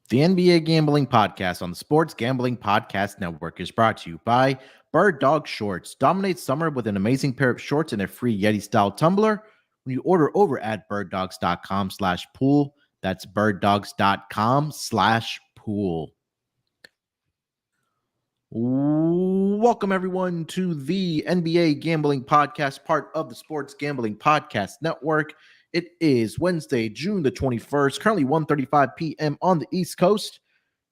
The NBA Gambling Podcast on the Sports Gambling Podcast Network is brought to you by Birddog Shorts. Dominate summer with an amazing pair of shorts and a free Yeti-style tumbler when you order over at birddogs.com/pool. That's birddogs.com/pool. Welcome, everyone, to the NBA Gambling Podcast, part of the Sports Gambling Podcast Network. It is Wednesday, June the 21st, currently 1:35 p.m. on the East Coast,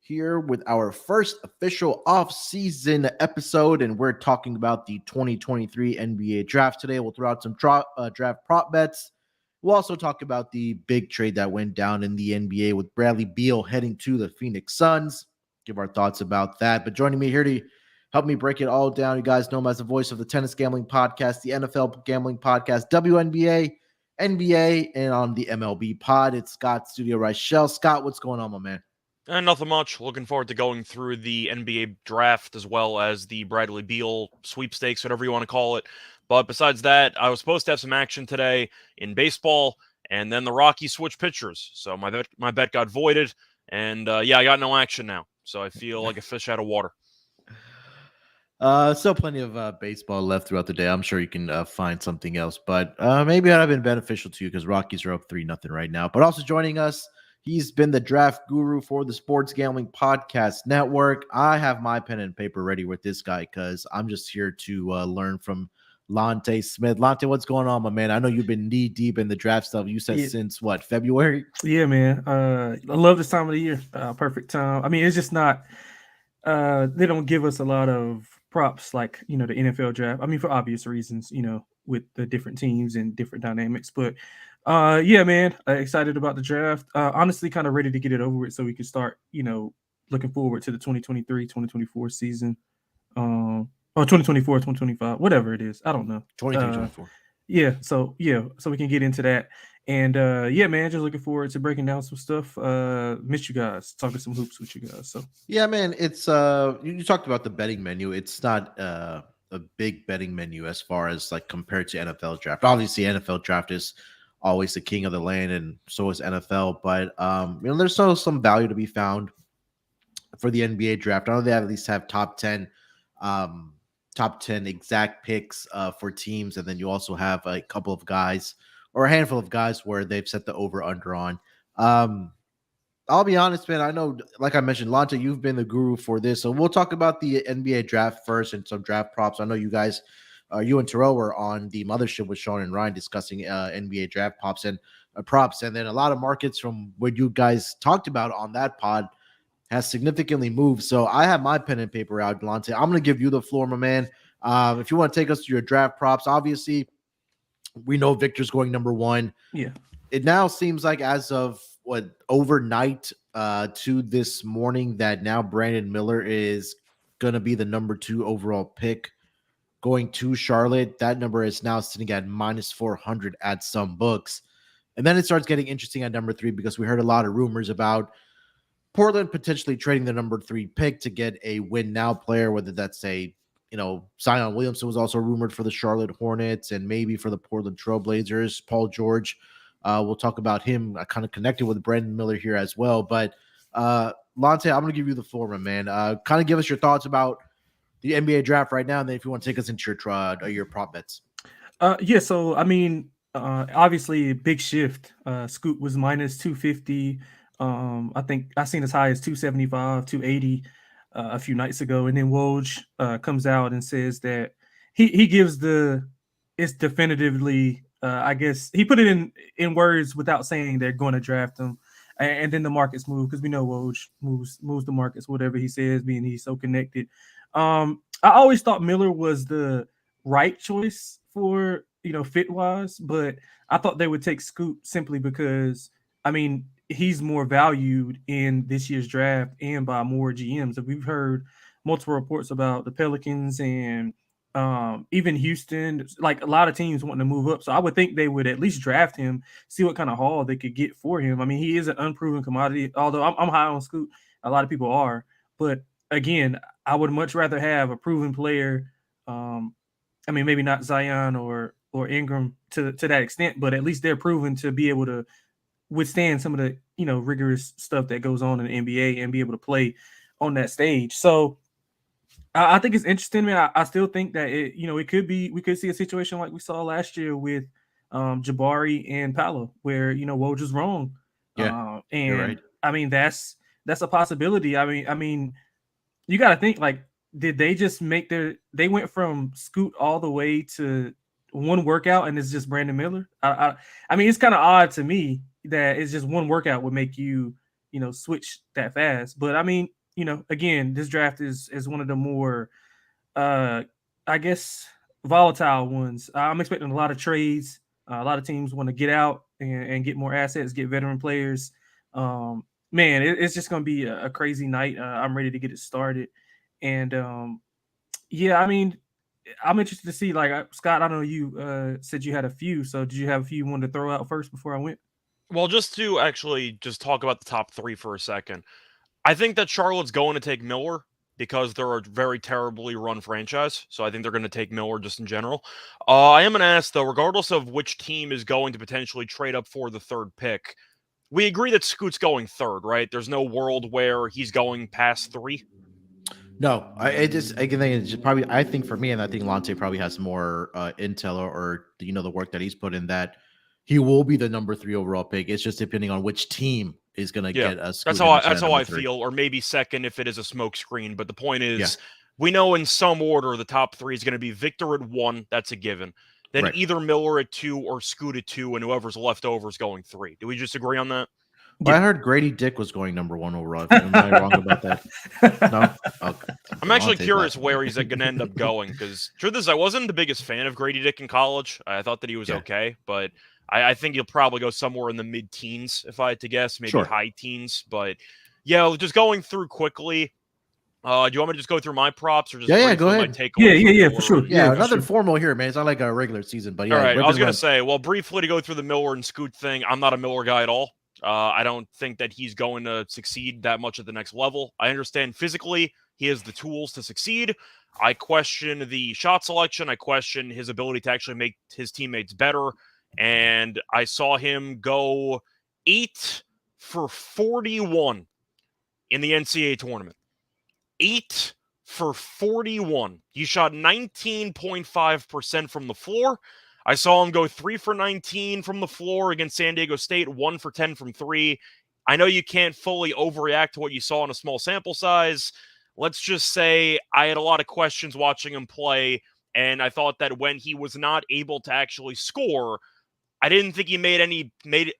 here with our first official off-season episode, and we're talking about the 2023 NBA Draft today. We'll throw out some draft prop bets. We'll also talk about the big trade that went down in the NBA with Bradley Beal heading to the Phoenix Suns. Give our thoughts about that. But joining me here to help me break it all down, you guys know him as the voice of the Tennis Gambling Podcast, the NFL Gambling Podcast, WNBA, NBA, and on the MLB pod. It's Scott Studio Reichel. Scott, what's going on, my man? And nothing much. Looking forward to going through the NBA draft as well as the Bradley Beal sweepstakes, whatever you want to call it. But besides that, I was supposed to have some action today in baseball, and then the Rockies switched pitchers. So my bet got voided, and I got no action now. So I feel like a fish out of water. Still plenty of baseball left throughout the day. I'm sure you can find something else, but maybe that have been beneficial to you because Rockies are up 3-0 right now. But also joining us, he's been the draft guru for the Sports Gambling Podcast Network. I have my pen and paper ready with this guy because I'm just here to learn from Delonte Smith. Delonte, what's going on, my man? I know you've been knee deep in the draft stuff. You said since what, February? Yeah, man. I love this time of the year. Perfect time. I mean, it's just not. They don't give us a lot of props like the NFL draft. I mean, for obvious reasons, with the different teams and different dynamics. But yeah, man, excited about the draft. Honestly, kind of ready to get it over with so we can start, looking forward to the 2023-2024 season. Or 2024, 2025, whatever it is. I don't know. 2024. Yeah, so we can get into that. And yeah, man, just looking forward to breaking down some stuff. Missed you guys, talking some hoops with you guys. So yeah, man, it's you talked about the betting menu. It's not a big betting menu as far as like compared to NFL draft. Obviously, NFL draft is always the king of the land, and so is NFL. But there's still some value to be found for the NBA draft. I know they at least have top 10 exact picks for teams, and then you also have a couple of guys or a handful of guys where they've set the over-under on. I'll be honest, man. I know, like I mentioned, Lanta, you've been the guru for this. So we'll talk about the NBA draft first and some draft props. I know you guys, you and Terrell were on the mothership with Sean and Ryan discussing NBA draft props. And then a lot of markets from what you guys talked about on that pod has significantly moved. So I have my pen and paper out, Delonte. I'm going to give you the floor, my man. If you want to take us to your draft props, obviously, we know Victor's going number one. Yeah. It now seems like as of overnight to this morning that now Brandon Miller is going to be the number 2 overall pick going to Charlotte. That number is now sitting at -400 at some books. And then it starts getting interesting at number 3 because we heard a lot of rumors about Portland potentially trading the number 3 pick to get a win now player, whether that's Zion Williamson was also rumored for the Charlotte Hornets and maybe for the Portland Trailblazers. Paul George, we'll talk about him kind of connected with Brandon Miller here as well. But Lante, I'm going to give you the floor, my man. Kind of give us your thoughts about the NBA draft right now, and then if you want to take us into your prop bets. Yeah, so I mean, obviously big shift. Scoot was -250. I think I seen as high as 275, 280 a few nights ago, and then Woj comes out and says that he gives it's definitively. I guess he put it in words without saying they're going to draft him, and then the markets move because we know Woj moves the markets. Whatever he says, being he's so connected. I always thought Miller was the right choice for fit wise, but I thought they would take Scoot simply because I mean he's more valued in this year's draft and by more GMs. We've heard multiple reports about the Pelicans and even Houston, like a lot of teams wanting to move up. So I would think they would at least draft him, see what kind of haul they could get for him. I mean, he is an unproven commodity, although I'm high on Scoot. A lot of people are. But again, I would much rather have a proven player. I mean, maybe not Zion or Ingram to that extent, but at least they're proven to be able to withstand some of the, rigorous stuff that goes on in the NBA and be able to play on that stage. So I think it's interesting, man. I still think that it could be, we could see a situation like we saw last year with Jabari and Paolo, where Woj was wrong. Yeah, and you're right. I mean that's a possibility. I mean, you got to think, like, did they just make they went from Scoot all the way to one workout and it's just Brandon Miller? I mean, it's kind of odd to me that it's just one workout would make you, switch that fast. But I mean, again, this draft is one of the more, I guess, volatile ones. I'm expecting a lot of trades. A lot of teams want to get out and get more assets, get veteran players. Man, it's just going to be a crazy night. I'm ready to get it started. And yeah, I mean, I'm interested to see, like, Scott, I know you said you had a few. So did you have a few you wanted to throw out first before I went? Well, just to actually just talk about the top 3 for a second. I think that Charlotte's going to take Miller because they're a very terribly run franchise. So I think they're going to take Miller just in general. I am going to ask, though, regardless of which team is going to potentially trade up for the 3rd pick, we agree that Scoot's going 3rd, right? There's no world where he's going past 3. No, I think it's just probably, I think for me, and I think Lonte probably has more intel or the work that he's put in, that he will be the number 3 overall pick. It's just depending on which team is going to get us. That's how I feel, or maybe 2nd if it is a smoke screen. But the point is, we know in some order the top 3 is going to be Victor at 1. That's a given. Then either Miller at 2 or Scoot at 2, and whoever's left over is going 3. Do we just agree on that? Well, I heard Grady Dick was going number 1 overall. Am I wrong about that? No? Okay. I'm actually curious where he's going to end up going, because truth is, I wasn't the biggest fan of Grady Dick in college. I thought that he was okay, but I think he'll probably go somewhere in the mid-teens, if I had to guess, maybe high teens. But yeah, just going through quickly. Do you want me to just go through my props or just go ahead. my takeaways? Yeah, for sure. Yeah, nothing formal here, man. It's not like a regular season, but yeah. All right, I was going to say, well, briefly to go through the Miller and Scoot thing, I'm not a Miller guy at all. I don't think that he's going to succeed that much at the next level. I understand physically he has the tools to succeed. I question the shot selection. I question his ability to actually make his teammates better. And I saw him go 8 for 41 in the NCAA tournament. 8 for 41. He shot 19.5% from the floor. I saw him go 3 for 19 from the floor against San Diego State, 1 for 10 from 3. I know you can't fully overreact to what you saw in a small sample size. Let's just say I had a lot of questions watching him play, and I thought that when he was not able to actually score, I didn't think he made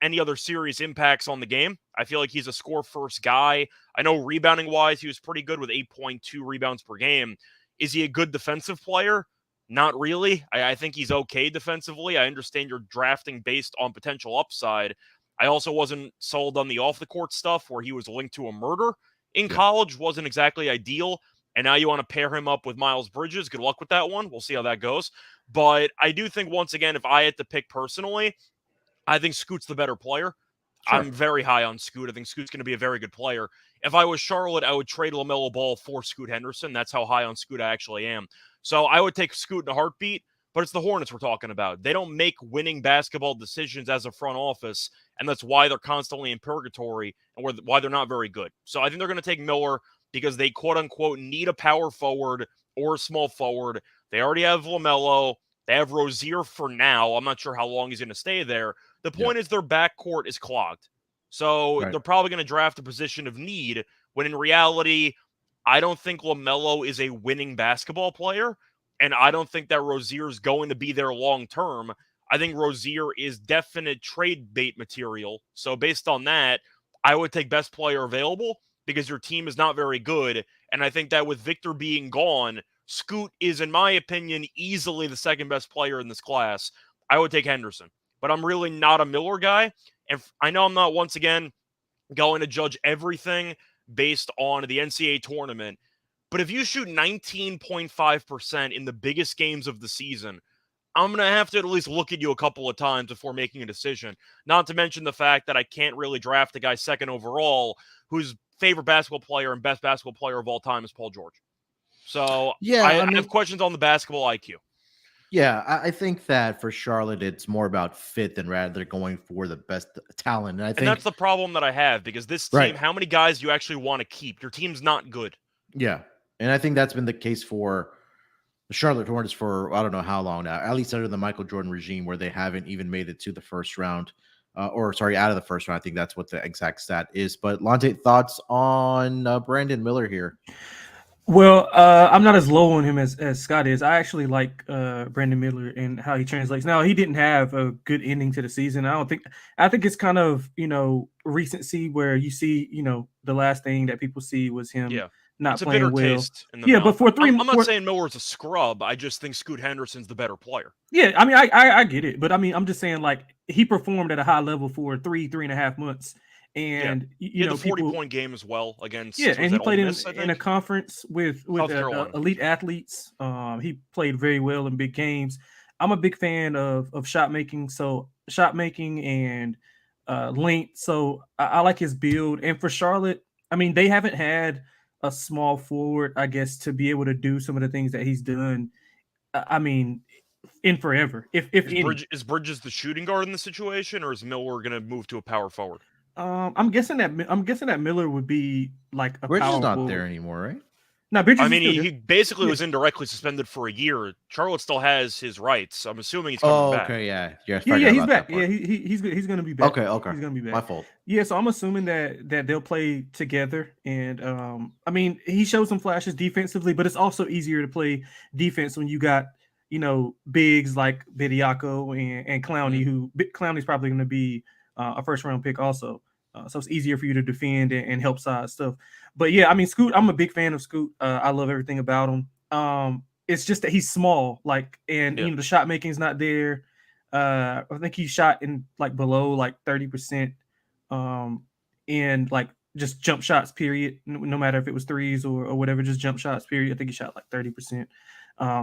any other serious impacts on the game. I feel like he's a score-first guy. I know rebounding-wise, he was pretty good with 8.2 rebounds per game. Is he a good defensive player? Not really. I think he's okay defensively. I understand you're drafting based on potential upside. I also wasn't sold on the off-the-court stuff where he was linked to a murder in college. Wasn't exactly ideal. And now you want to pair him up with Miles Bridges. Good luck with that one. We'll see how that goes. But I do think, once again, if I had to pick personally, I think Scoot's the better player. Sure. I'm very high on Scoot. I think Scoot's going to be a very good player. If I was Charlotte, I would trade LaMelo Ball for Scoot Henderson. That's how high on Scoot I actually am. So I would take Scoot in a heartbeat, but it's the Hornets we're talking about. They don't make winning basketball decisions as a front office, and that's why they're constantly in purgatory and why they're not very good. So I think they're going to take Miller because they, quote-unquote, need a power forward or a small forward. They already have LaMelo. They have Rozier for now. I'm not sure how long he's going to stay there. The point is their backcourt is clogged. So they're probably going to draft a position of need when in reality, I don't think LaMelo is a winning basketball player, and I don't think that Rozier is going to be there long term. I think Rozier is definite trade bait material. So based on that, I would take best player available because your team is not very good. And I think that with Victor being gone, Scoot is, in my opinion, easily the second best player in this class. I would take Henderson, but I'm really not a Miller guy. And I know I'm not, once again, going to judge everything based on the NCAA tournament. But if you shoot 19.5% in the biggest games of the season, I'm going to have to at least look at you a couple of times before making a decision. Not to mention the fact that I can't really draft a guy second overall whose favorite basketball player and best basketball player of all time is Paul George. So I have questions on the basketball IQ. Yeah, I think that for Charlotte, it's more about fit than rather going for the best talent. And I And think that's the problem that I have, because this team, Right. how many guys do you actually want to keep? Your team's not good. Yeah, and I think that's been the case for the Charlotte Hornets for I don't know how long now, at least under the Michael Jordan regime, where they haven't even made it to the first round, or sorry, out of the first round. I think that's what the exact stat is. But Lonte, thoughts on Brandon Miller here? Well, I'm not as low on him as Scott is. I actually like Brandon Miller and how he translates. Now, he didn't have a good ending to the season. I think it's kind of, recency where you see, the last thing that people see was him Yeah. not It's a bitter playing well. taste in the Yeah, mouth. but I'm not saying Miller's a scrub. I just think Scoot Henderson's the better player. Yeah, I mean, I get it, but I mean, I'm just saying, like, he performed at a high level for 3.5 months, and He had the 40-point game as well against. Yeah, and he played Miss, in a conference with elite athletes. He played very well in big games. I'm a big fan of shot making, and length. So I like his build. And for Charlotte, I mean, they haven't had a small forward, I guess, to be able to do some of the things that he's done. I mean, in forever. If is Bridges the shooting guard in the situation, or is Miller going to move to a power forward? I'm guessing that Miller would be like a Bridges power not forward. there anymore, right? No, Bridges. I mean, he basically was indirectly suspended for a year. Charlotte still has his rights. I'm assuming he's coming back. Okay, yeah, he's back. Yeah, he's going to be back. Okay, he's going to be back. My fault. Yeah, so I'm assuming that they'll play together, and I mean, he showed some flashes defensively, but it's also easier to play defense when you got bigs like Bediako and Clowney. Who Clowney's probably going to be a first round pick also. So it's easier for you to defend and help side stuff. But yeah, I mean, Scoot, I'm a big fan of Scoot. I love everything about him. It's just that he's small, and the shot making is not there. I think he shot in below 30%, and just jump shots, period. No matter if it was threes or whatever, just jump shots, period. I think he shot 30%.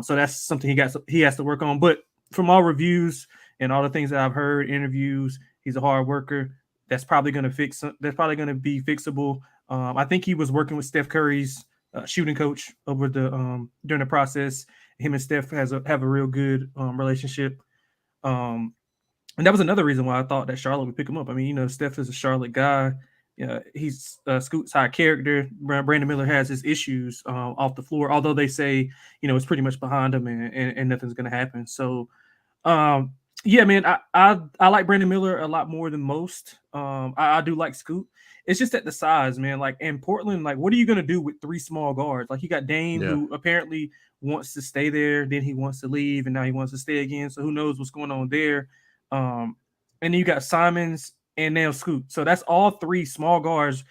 So that's something he has to work on. But from all reviews and all the things that I've heard, interviews, he's a hard worker. That's probably going to be fixable. I think he was working with Steph Curry's shooting coach over during the process. Him and Steph have a real good relationship. And that was another reason why I thought that Charlotte would pick him up. I mean, Steph is a Charlotte guy. He's Scoot's high character. Brandon Miller has his issues off the floor, although they say, it's pretty much behind him and nothing's going to happen. So, yeah, man, I like Brandon Miller a lot more than most. I do like Scoot. It's just at the size, man. In Portland, what are you gonna do with three small guards? You got Dame, who apparently wants to stay there, then he wants to leave, and now he wants to stay again. So who knows what's going on there? And then you got Simons and now Scoot. So that's all three small guards.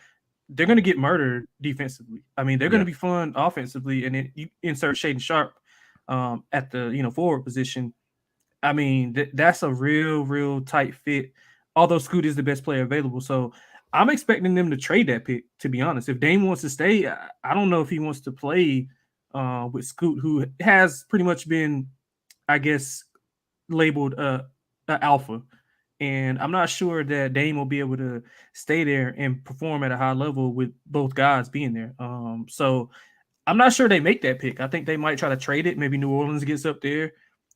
They're gonna get murdered defensively. I mean, they're gonna be fun offensively, and then you insert Shaedon Sharpe at the forward position. I mean, that's a real tight fit, although Scoot is the best player available. So I'm expecting them to trade that pick, to be honest. If Dame wants to stay, I don't know if he wants to play with Scoot, who has pretty much been, I guess, labeled alpha. And I'm not sure that Dame will be able to stay there and perform at a high level with both guys being there. So I'm not sure they make that pick. I think they might try to trade it. Maybe New Orleans gets up there.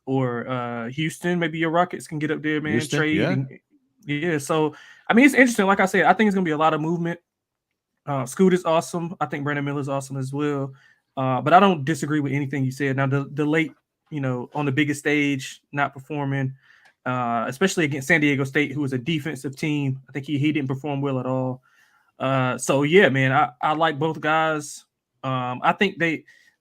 Or Houston, maybe your Rockets can get up there, man. Houston, trade. Yeah. So, I mean, it's interesting. Like I said, I think it's going to be a lot of movement. Scoot is awesome. I think Brandon Miller is awesome as well. But I don't disagree with anything you said. Now, the late, on the biggest stage, not performing, especially against San Diego State, who was a defensive team. I think he didn't perform well at all. So, yeah, man, I like both guys. I think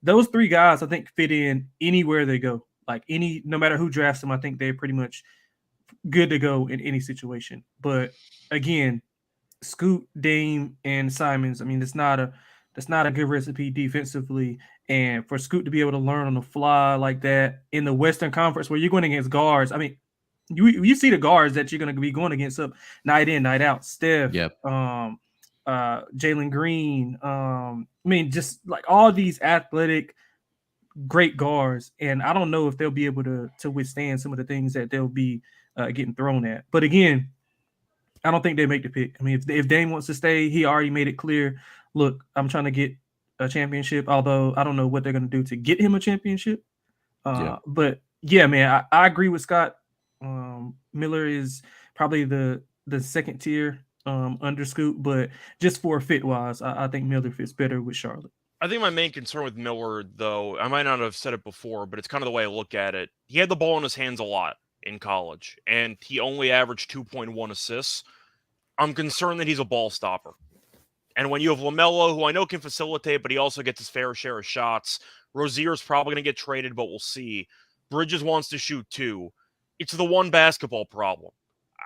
those three guys, I think, fit in anywhere they go. No matter who drafts them, I think they're pretty much good to go in any situation. But again, Scoot, Dame, and Simons, I mean, that's not a good recipe defensively. And for Scoot to be able to learn on the fly like that in the Western Conference where you're going against guards, I mean, you see the guards that you're going to be going against up night in, night out. Steph, Jalen Green, I mean, just all these athletic great guards, and I don't know if they'll be able to withstand some of the things that they'll be getting thrown at. But again, I don't think they make the pick. I mean, if Dame wants to stay, he already made it clear. Look, I'm trying to get a championship. Although I don't know what they're going to do to get him a championship. But Yeah, man, I agree with Scott. Miller is probably the second tier under Scoot, but just for fit wise, I think Miller fits better with Charlotte. I think my main concern with Miller, though, I might not have said it before, but it's kind of the way I look at it. He had the ball in his hands a lot in college, and he only averaged 2.1 assists. I'm concerned that he's a ball stopper. And when you have LaMelo, who I know can facilitate, but he also gets his fair share of shots, Rozier's probably going to get traded, but we'll see. Bridges wants to shoot too. It's the one basketball problem.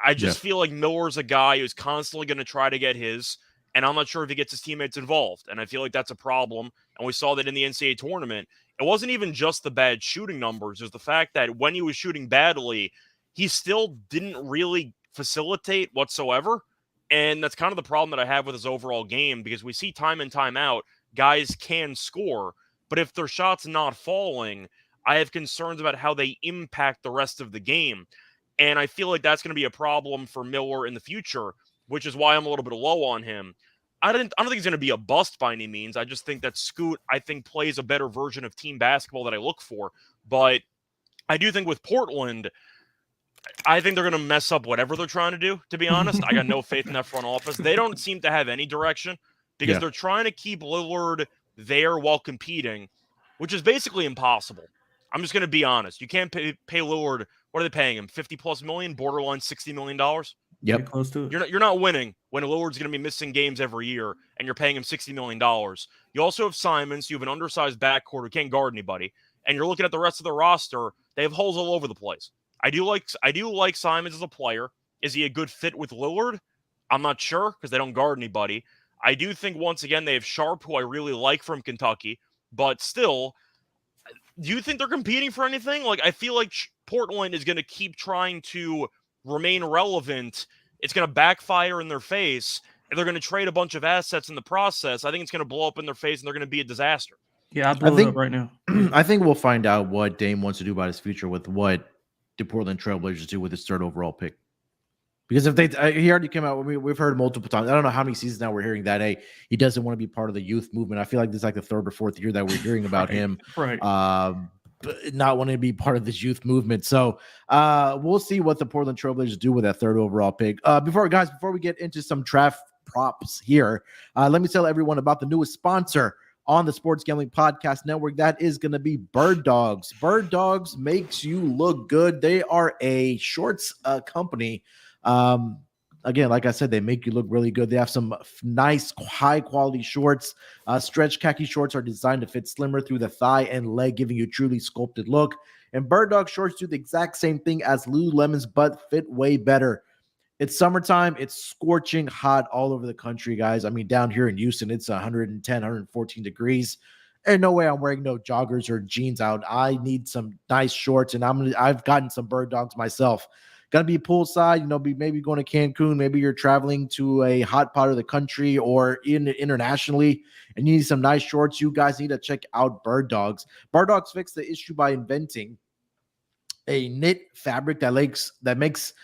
I just feel like Miller's a guy who's constantly going to try to get his, and I'm not sure if he gets his teammates involved. And I feel like that's a problem. And we saw that in the NCAA tournament. It wasn't even just the bad shooting numbers. It was the fact that when he was shooting badly, he still didn't really facilitate whatsoever. And that's kind of the problem that I have with his overall game, because we see time and time out, guys can score, but if their shot's not falling, I have concerns about how they impact the rest of the game. And I feel like that's going to be a problem for Miller in the future, which is why I'm a little bit low on him. I don't think he's going to be a bust by any means. I just think that Scoot, plays a better version of team basketball that I look for. But I do think with Portland, I think they're going to mess up whatever they're trying to do, to be honest. I got no faith in that front office. They don't seem to have any direction because they're trying to keep Lillard there while competing, which is basically impossible. I'm just going to be honest. You can't pay Lillard. What are they paying him? $50+ million, borderline $60 million? Yep. Close to it. You're not winning when Lillard's going to be missing games every year and you're paying him $60 million. You also have Simons. You have an undersized backcourt who can't guard anybody. And you're looking at the rest of the roster. They have holes all over the place. I do like Simons as a player. Is he a good fit with Lillard? I'm not sure because they don't guard anybody. I do think, once again, they have Sharp, who I really like from Kentucky. But still, do you think they're competing for anything? Like, I feel like Portland is going to keep trying to remain relevant. It's going to backfire in their face, and they're going to trade a bunch of assets in the process. I think it's going to blow up in their face, and they're going to be a disaster. Yeah, I blew it up right now. I think we'll find out what Dame wants to do about his future with what the Portland Trailblazers do with his third overall pick. Because if he already came out, we've heard multiple times. I don't know how many seasons now we're hearing that, hey, he doesn't want to be part of the youth movement. I feel like this is like the third or fourth year that we're hearing about him. Right. Not wanting to be part of this youth movement. So we'll see what the Portland Trailblazers do with that third overall pick. Before we get into some draft props here, let me tell everyone about the newest sponsor on the Sports Gambling Podcast Network. That is going to be Birddogs. Birddogs makes you look good. They are a shorts company. Again, like I said, they make you look really good. They have some nice, high-quality shorts. Stretch khaki shorts are designed to fit slimmer through the thigh and leg, giving you a truly sculpted look. And Birddog shorts do the exact same thing as Lululemon's, but fit way better. It's summertime. It's scorching hot all over the country, guys. I mean, down here in Houston, it's 110, 114 degrees. Ain't no way I'm wearing no joggers or jeans out. I need some nice shorts, and I've gotten some Birddogs myself. Gonna be poolside, maybe going to Cancun. Maybe you're traveling to a hot part of the country or internationally, and you need some nice shorts. You guys need to check out Birddogs. Birddogs fixed the issue by inventing a knit fabric that makes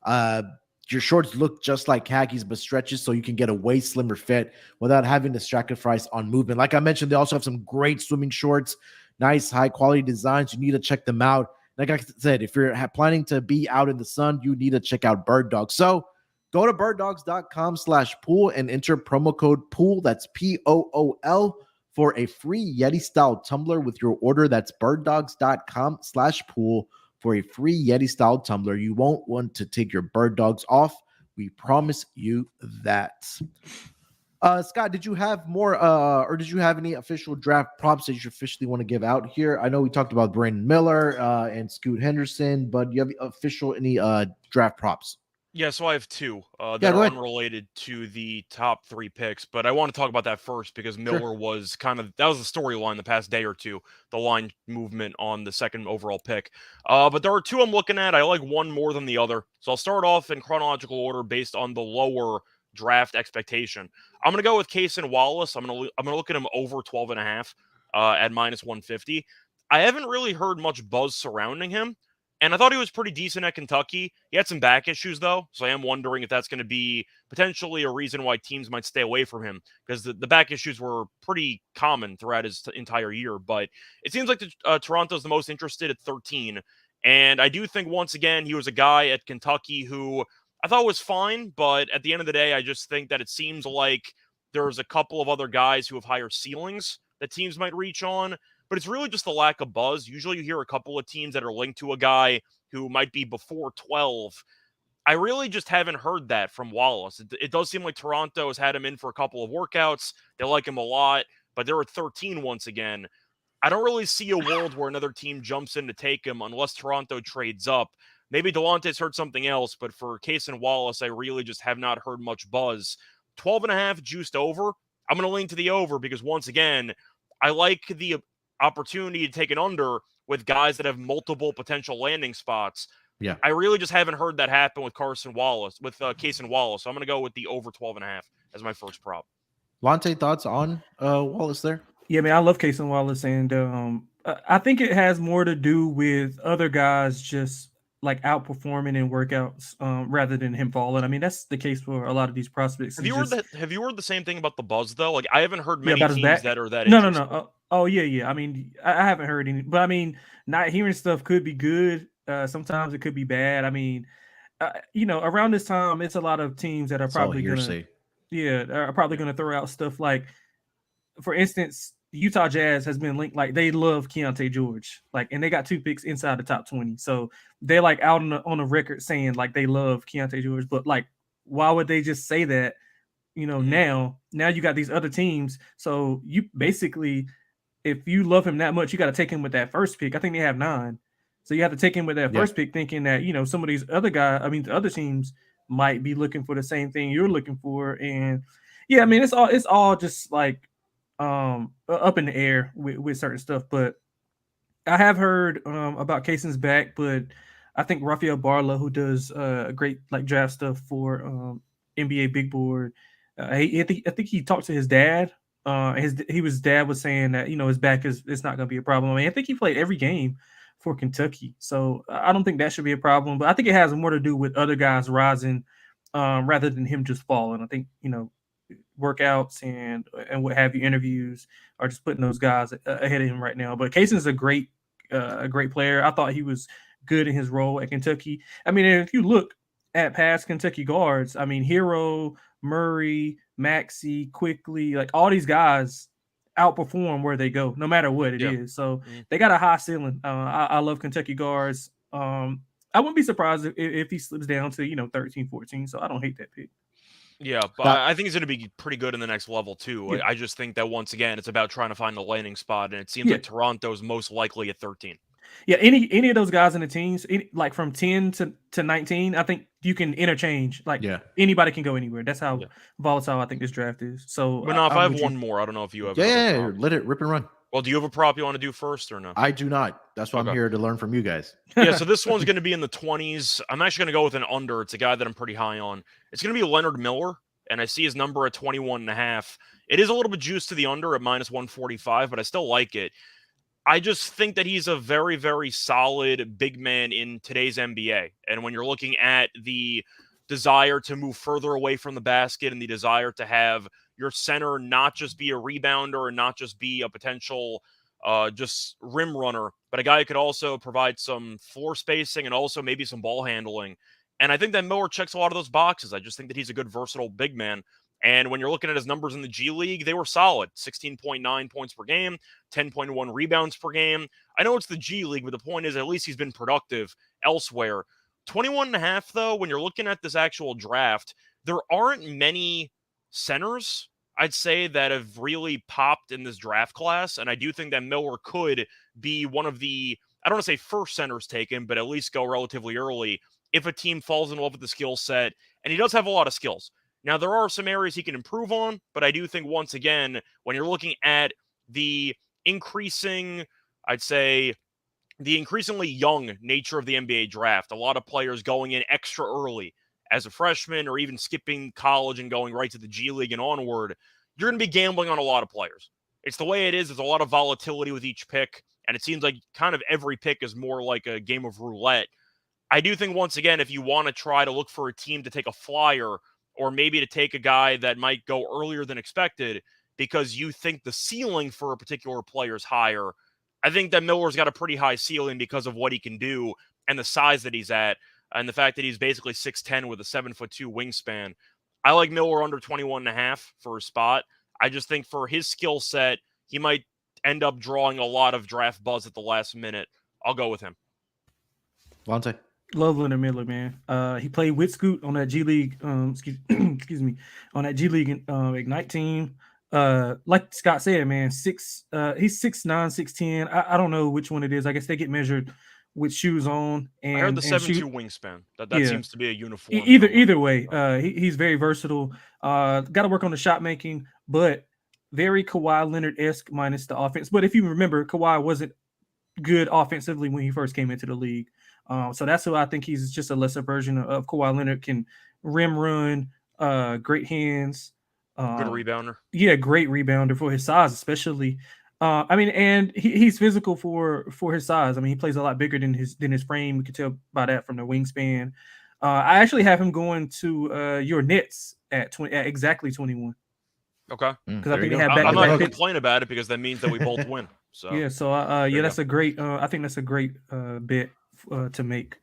your shorts look just like khakis, but stretches so you can get a way slimmer fit without having to sacrifice on movement. Like I mentioned, they also have some great swimming shorts, nice high quality designs. You need to check them out. Like I said, if you're planning to be out in the sun, you need to check out Birddogs. So go to birddogs.com/pool and enter promo code POOL. That's POOL for a free Yeti style tumbler with your order. That's birddogs.com/pool for a free Yeti style tumbler. You won't want to take your Birddogs off. We promise you that. Scott, did you have more or did you have any official draft props that you officially want to give out here? I know we talked about Brandon Miller and Scoot Henderson, but do you have any draft props? Yeah, so I have two that are unrelated to the top three picks, but I want to talk about that first because Miller was that was the storyline the past day or two, the line movement on the second overall pick. But there are two I'm looking at. I like one more than the other. So I'll start off in chronological order based on the lower draft expectation. I'm going to go with Cason Wallace. I'm going to look at him over 12.5 at -150. I haven't really heard much buzz surrounding him. And I thought he was pretty decent at Kentucky. He had some back issues, though, so I am wondering if that's going to be potentially a reason why teams might stay away from him, because the back issues were pretty common throughout his entire year. But it seems like Toronto's the most interested at 13, And I do think, once again, he was a guy at Kentucky who I thought was fine, but at the end of the day, I just think that it seems like there's a couple of other guys who have higher ceilings that teams might reach on, but it's really just the lack of buzz. Usually you hear a couple of teams that are linked to a guy who might be before 12. I really just haven't heard that from Wallace. It does seem like Toronto has had him in for a couple of workouts. They like him a lot, but they're at 13 once again. I don't really see a world where another team jumps in to take him unless Toronto trades up. Maybe Delonte's heard something else, but for Case and Wallace, I really just have not heard much buzz. 12.5 juiced over. I'm going to lean to the over because, once again, I like the opportunity to take an under with guys that have multiple potential landing spots. Yeah. I really just haven't heard that happen with Carson Wallace, with Case and Wallace. So I'm going to go with the over 12.5 as my first prop. Lonte, thoughts on Wallace there? Yeah, man, I love Case and Wallace, and I think it has more to do with other guys just like outperforming in workouts rather than him falling. I mean, that's the case for a lot of these prospects. Have you heard the same thing about the buzz though? Like, I haven't heard many about his teams back? that are that No. interested. Oh yeah. I mean, I haven't heard any, but I mean, not hearing stuff could be good. Sometimes it could be bad. I mean, around this time, it's a lot of teams that are It's all probably hearsay. are probably gonna throw out stuff like, for instance, the Utah Jazz has been linked, like they love Keontae George, like, and they got 2 picks inside the top 20. So they're like out on the record saying like they love Keontae George, but like, why would they just say that? Now you got these other teams. So you basically, if you love him that much, you got to take him with that first pick. I think they have 9. So you have to take him with that first pick, thinking that, some of these other guys, the other teams might be looking for the same thing you're looking for. And yeah, I mean, it's all just like up in the air with certain stuff. But I have heard about Kaysen's back, but I think Rafael Barlow, who does great like draft stuff for NBA Big Board, I think he talked to his dad. His dad was saying that his back is not going to be a problem. I mean, I think he played every game for Kentucky, so I don't think that should be a problem. But I think it has more to do with other guys rising rather than him just falling. I think workouts and what have you, interviews, are just putting those guys ahead of him right now. But Kaysen's a great player. I thought he was good in his role at Kentucky. I mean, if you look at past Kentucky guards, I mean, Hero, Murray, Maxey, Quickly, like all these guys outperform where they go, no matter what it is. So they got a high ceiling. I love Kentucky guards. I wouldn't be surprised if he slips down to 13, 14. So I don't hate that pick. Yeah, but I think he's going to be pretty good in the next level too. Yeah. I just think that, once again, it's about trying to find the landing spot, and it seems like Toronto's most likely at 13. Yeah, any of those guys in the teams, like from 10 to 19, I think you can interchange. Like, anybody can go anywhere. That's how volatile I think this draft is. So, Munaf, I have one more. I don't know if you have. Yeah, let it rip and run. Well, do you have a prop you want to do first or no? I do not. That's why I'm here to learn from you guys. Yeah, so this one's going to be in the 20s. I'm actually going to go with an under. It's a guy that I'm pretty high on. It's going to be Leonard Miller, and I see his number at 21.5. It is a little bit juiced to the under at -145, but I still like it. I just think that he's a very, very solid big man in today's NBA. And when you're looking at the desire to move further away from the basket and the desire to have your center not just be a rebounder and not just be a potential just rim runner, but a guy who could also provide some floor spacing and also maybe some ball handling. And I think that Miller checks a lot of those boxes. I just think that he's a good, versatile big man. And when you're looking at his numbers in the G League, they were solid. 16.9 points per game, 10.1 rebounds per game. I know it's the G League, but the point is at least he's been productive elsewhere. 21.5, though, when you're looking at this actual draft, there aren't many centers, I'd say, that have really popped in this draft class. And I do think that Miller could be one of the, I don't want to say first centers taken, but at least go relatively early if a team falls in love with the skill set. And he does have a lot of skills. Now, there are some areas he can improve on, but I do think, once again, when you're looking at the increasing, I'd say, the increasingly young nature of the NBA draft, a lot of players going in extra early as a freshman or even skipping college and going right to the G League and onward, you're going to be gambling on a lot of players. It's the way it is. There's a lot of volatility with each pick, and it seems like kind of every pick is more like a game of roulette. I do think, once again, if you want to try to look for a team to take a flyer or maybe to take a guy that might go earlier than expected because you think the ceiling for a particular player is higher, I think that Miller's got a pretty high ceiling because of what he can do and the size that he's at, and the fact that he's basically 6'10" with a 7'2" wingspan, I like Miller under 21.5 for a spot. I just think for his skill set, he might end up drawing a lot of draft buzz at the last minute. I'll go with him. Delonte. Love Leonard Miller, man. He played with Scoot on that G League, excuse me, on that G League Ignite team. Like Scott said, man, he's 6'9", 6'10". I don't know which one it is. I guess they get measured with shoes on. And I heard the 7'2" wingspan. That seems to be a uniform. Either way, he's very versatile. Got to work on the shot making, but very Kawhi Leonard-esque minus the offense. But if you remember, Kawhi wasn't good offensively when he first came into the league. So that's who I think he's just a lesser version of Kawhi Leonard. Can rim run, great hands. Good rebounder. Yeah, great rebounder for his size, especially. And he's physical for his size. I mean, he plays a lot bigger than his frame. You can tell by that from the wingspan. I actually have him going to your Nets at exactly 21. Okay. Because I think they have back. I'm not going to complain about it because that means that we both win. So yeah. So that's a great. I think that's a great bet to make.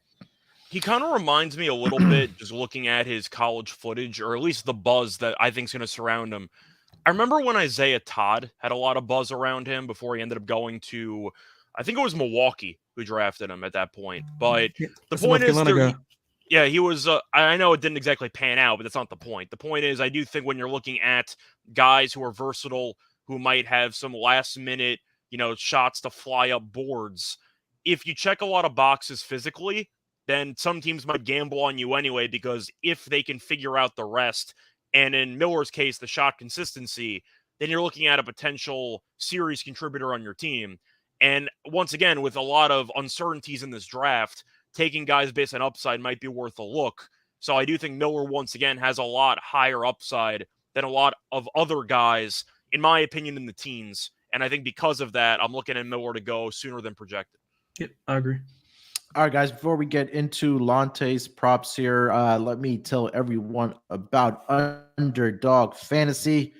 He kind of reminds me a little bit, just looking at his college footage, or at least the buzz that I think is going to surround him. I remember when Isaiah Todd had a lot of buzz around him before he ended up going to, I think it was Milwaukee who drafted him at that point. But the point is, he was, I know it didn't exactly pan out, but that's not the point. The point is, I do think when you're looking at guys who are versatile, who might have some last minute, shots to fly up boards, if you check a lot of boxes physically, then some teams might gamble on you anyway, because if they can figure out the rest, and in Miller's case, the shot consistency, then you're looking at a potential series contributor on your team. And once again, with a lot of uncertainties in this draft, taking guys based on upside might be worth a look. So I do think Miller, once again, has a lot higher upside than a lot of other guys, in my opinion, in the teens. And I think because of that, I'm looking at Miller to go sooner than projected. Yep, I agree. All right, guys, before we get into Lante's props here, let me tell everyone about Underdog Fantasy.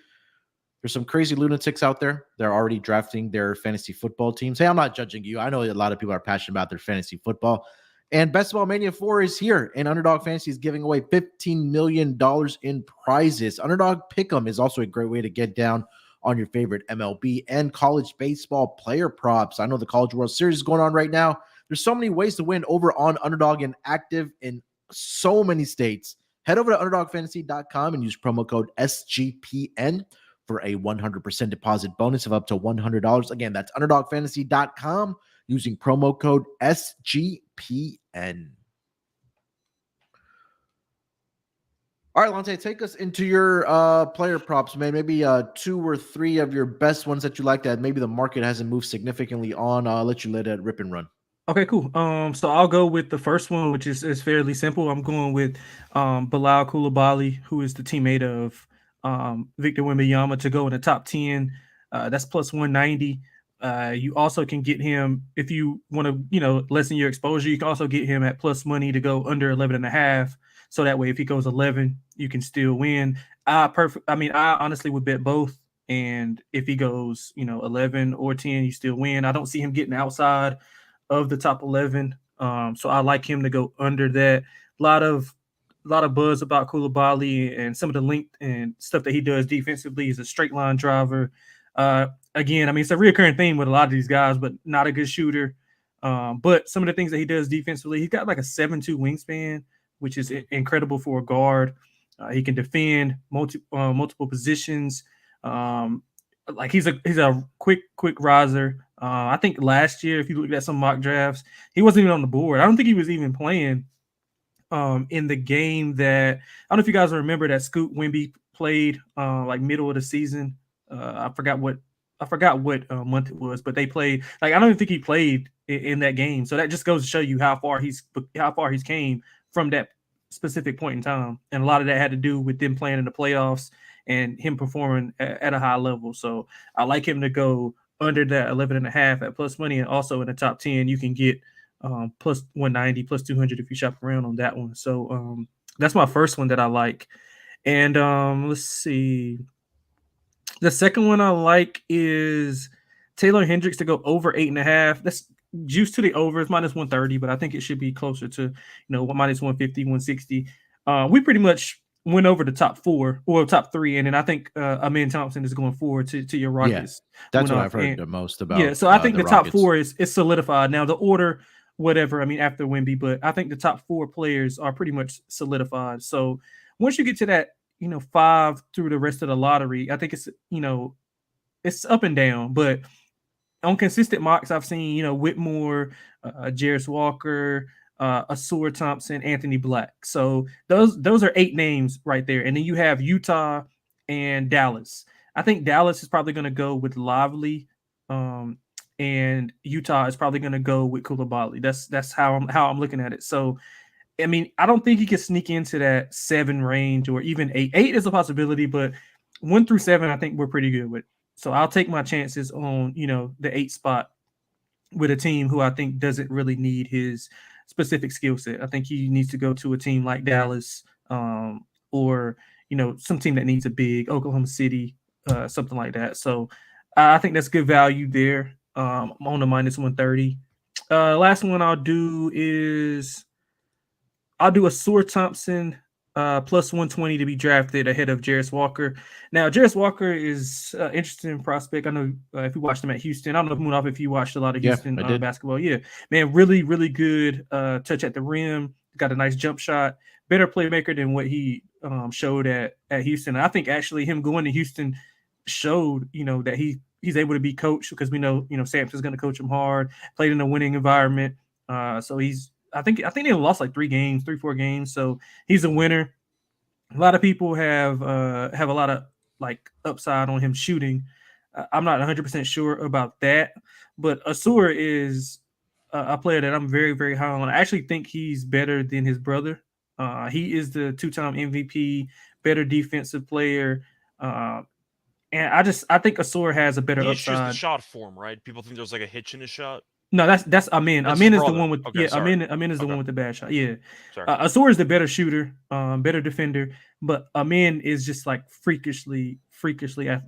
There's some crazy lunatics out there. They're already drafting their fantasy football teams. Hey, I'm not judging you. I know a lot of people are passionate about their fantasy football. And Best of All Mania 4 is here, and Underdog Fantasy is giving away $15 million in prizes. Underdog Pick'em is also a great way to get down on your favorite MLB and college baseball player props. I know the College World Series is going on right now. There's so many ways to win over on Underdog and active in so many states. Head over to UnderdogFantasy.com and use promo code SGPN for a 100% deposit bonus of up to $100. Again, that's UnderdogFantasy.com using promo code SGPN. All right, Lante, take us into your player props, man. Maybe 2 or 3 of your best ones that you like that maybe the market hasn't moved significantly on. I'll let you let it rip and run. Okay, cool. So I'll go with the first one, which is fairly simple. I'm going with Bilal Coulibaly, who is the teammate of Victor Wembanyama, to go in the top 10. That's plus 190. You also can get him if you want to, lessen your exposure. You can also get him at plus money to go under 11.5. So that way, if he goes 11, you can still win. I honestly would bet both. And if he goes, 11 or 10, you still win. I don't see him getting outside of the top 11. So I like him to go under that. A lot of buzz about Coulibaly, and some of the length and stuff that he does defensively. He's a straight line driver. Again, it's a reoccurring theme with a lot of these guys, but not a good shooter. But some of the things that he does defensively, he's got like a 7'2" wingspan, which is incredible for a guard. He can defend multiple positions. He's a quick riser. I think last year, if you look at some mock drafts, he wasn't even on the board. I don't think he was even playing in the game that, I don't know if you guys remember that Scoot Wemby played like middle of the season. I forgot what month it was, but they played. Like, I don't even think he played in that game. So that just goes to show you how far he's came from that specific point in time. And a lot of that had to do with them playing in the playoffs and him performing at a high level. So I like him to go under that 11.5 at plus money, and also in the top 10, you can get plus 190, plus 200 if you shop around on that one. So that's my first one that I like. And let's see. The second one I like is Taylor Hendricks to go over 8.5. juice to the over. It's minus 130, but I think it should be closer to, minus 150, 160. We pretty much went over the top four or top three, and then I think Amin Thompson is going forward to your Rockets. That's what I've heard the most about. Yeah, so I think the top Rockets. four is solidified. Now the order, whatever, I mean, after Wemby, but I think the top four players are pretty much solidified. So once you get to that, 5 through the rest of the lottery, I think it's, it's up and down, but on consistent mocks, I've seen, Whitmore, Jarris Walker, Asur Thompson, Anthony Black. So those are 8 names right there. And then you have Utah and Dallas. I think Dallas is probably going to go with Lively, and Utah is probably going to go with Coulibaly. That's how I'm looking at it. So, I mean, I don't think he can sneak into that 7 range or even 8. 8 is a possibility, but 1 through 7, I think we're pretty good with. So I'll take my chances on, the 8 spot with a team who I think doesn't really need his specific skill set. I think he needs to go to a team like Dallas, or, some team that needs a big Oklahoma City, something like that. So I think that's good value there. I'm on the minus 130. Last one I'll do Asur Thompson plus 120 to be drafted ahead of Jarris Walker. Now, Jarris Walker is an interesting prospect. I know if you watched him at Houston. I don't know if Munaf, if you watched a lot of Houston basketball. Yeah, man, really, really good touch at the rim. Got a nice jump shot. Better playmaker than what he showed at Houston. And I think actually him going to Houston showed, that he's able to be coached, because we know, Sampson's going to coach him hard, played in a winning environment. So I think they lost like 4 games. So he's a winner. A lot of people have a lot of like upside on him shooting. I'm not 100% sure about that, but Asur is a player that I'm very, very high on. I actually think he's better than his brother. He is the 2-time MVP, better defensive player. And I think Asur has a better upside. It's just the shot form, right? People think there's like a hitch in his shot. No, that's Amin. That's Amin is brother. the one with Amin is the one with the bad shot. Yeah, Asur is the better shooter, better defender, but Amin is just like freakishly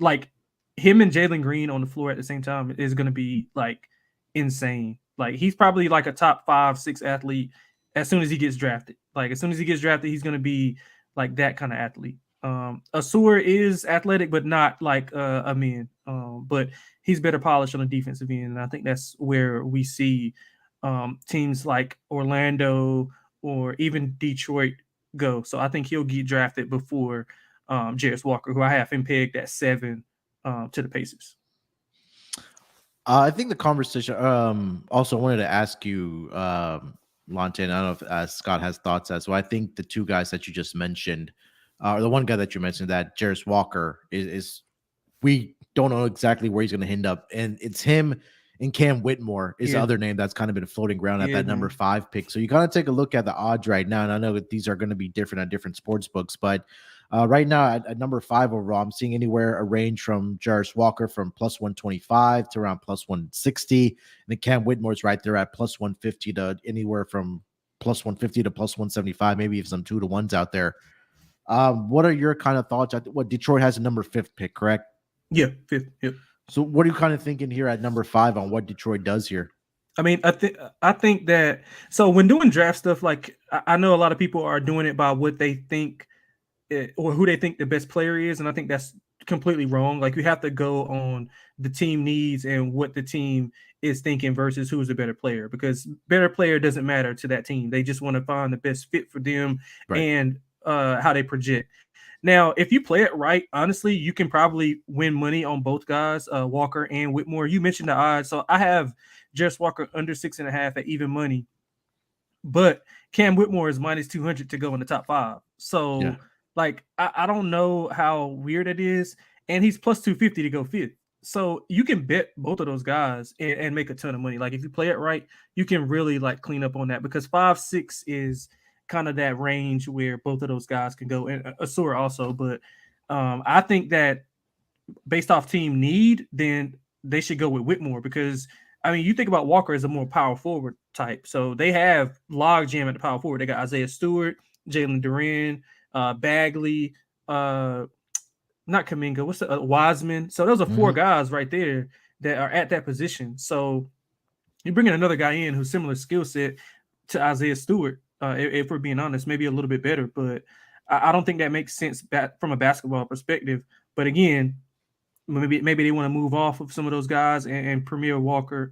like him and Jalen Green on the floor at the same time is going to be like insane. Like he's probably like a top 5-6 athlete as soon as he gets drafted. Like as soon as he gets drafted, he's going to be like that kind of athlete. Asur is athletic, but not like Amin. But he's better polished on the defensive end, and I think that's where we see teams like Orlando or even Detroit go. So I think he'll get drafted before Jarris Walker, who I have him pegged at 7 to the Pacers. I think the conversation. Also, wanted to ask you, Lonte, and I don't know if Scott has thoughts as well. I think the 2 guys that you just mentioned, or the one guy that you mentioned, that Jarris Walker is we don't know exactly where he's going to end up, and it's him and Cam Whitmore is the other name that's kind of been floating around at that number 5 pick. So you got to take a look at the odds right now, and I know that these are going to be different at different sports books, but right now at number 5 overall, I'm seeing anywhere a range from Jarris Walker from plus 125 to around plus 160, and then Cam Whitmore's right there at plus 150 to anywhere from plus 150 to plus 175, maybe if some 2-to-1s out there. What are your kind of thoughts? What Detroit has a number 5th pick, correct? Yeah, 5th. Yep. So what are you kind of thinking here at number 5 on what Detroit does here? I mean, I think that, so when doing draft stuff, like I know a lot of people are doing it by what they think or who they think the best player is, and I think that's completely wrong. Like you have to go on the team needs and what the team is thinking versus who's a better player, because better player doesn't matter to that team. They just want to find the best fit for them and how they project. Now, if you play it right, honestly, you can probably win money on both guys, Walker and Whitmore. You mentioned the odds. So I have Jarris Walker under 6.5 at even money, but Cam Whitmore is minus 200 to go in the top 5. So like, I don't know how weird it is. And he's plus 250 to go 5th. So you can bet both of those guys and make a ton of money. Like if you play it right, you can really like clean up on that, because 5-6 is kind of that range where both of those guys can go, and Asur also. But I think that based off team need, then they should go with Whitmore, because I mean, you think about Walker as a more power forward type. So they have logjam at the power forward. They got Isaiah Stewart, Jalen Duren, Bagley, not Kuminga, Wiseman. So those are 4 guys right there that are at that position. So You're bringing another guy in who's similar skill set to Isaiah Stewart. If we're being honest, maybe a little bit better, but I don't think that makes sense from a basketball perspective. But again, maybe they want to move off of some of those guys and Premier Walker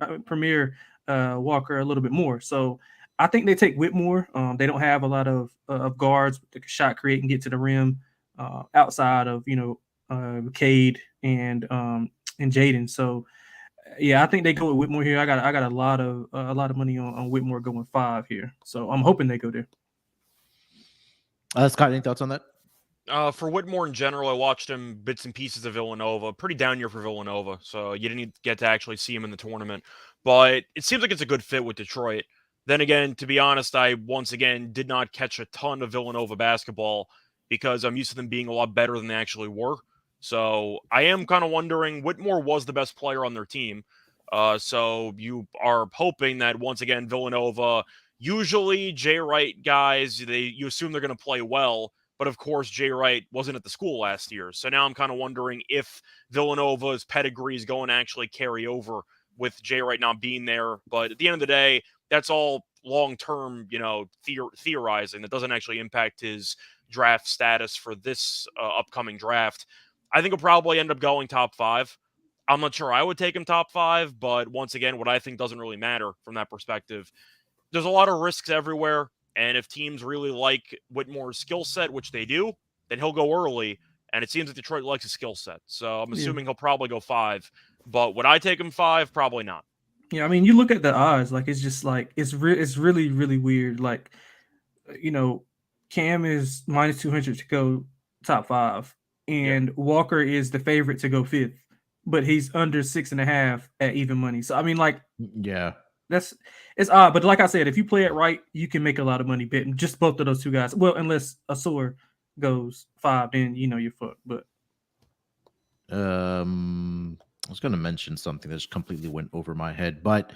a little bit more. So I think they take Whitmore. They don't have a lot of guards that can shot create and get to the rim outside of Cade and Jaden. So yeah, I think they go with Whitmore here. I got a lot of money on Whitmore going 5 here. So I'm hoping they go there. Scott, any thoughts on that? For Whitmore in general, I watched him bits and pieces of Villanova. Pretty down year for Villanova, so you didn't get to actually see him in the tournament. But it seems like it's a good fit with Detroit. Then again, to be honest, I once again did not catch a ton of Villanova basketball because I'm used to them being a lot better than they actually were. So I am kind of wondering, Whitmore was the best player on their team. So you are hoping that once again, Villanova, usually Jay Wright guys, you assume they're going to play well. But of course, Jay Wright wasn't at the school last year. So now I'm kind of wondering if Villanova's pedigree is going to actually carry over with Jay Wright not being there. But at the end of the day, that's all long-term, theorizing. That doesn't actually impact his draft status for this upcoming draft. I think he'll probably end up going top 5. I'm not sure I would take him top 5, but once again, what I think doesn't really matter from that perspective. There's a lot of risks everywhere. And if teams really like Whitmore's skill set, which they do, then he'll go early. And it seems like Detroit likes his skill set. So I'm assuming he'll probably go 5. But would I take him 5? Probably not. Yeah, I mean, you look at the odds, like it's just like it's really, really weird. Like, Cam is minus 200 to go top 5, and Walker is the favorite to go 5th, but he's under 6.5 at even money. So I mean, like, yeah. It's odd, but like I said, if you play it right, you can make a lot of money betting just both of those two guys. Well, unless Asor goes 5, then you're fucked. But I was going to mention something that just completely went over my head. But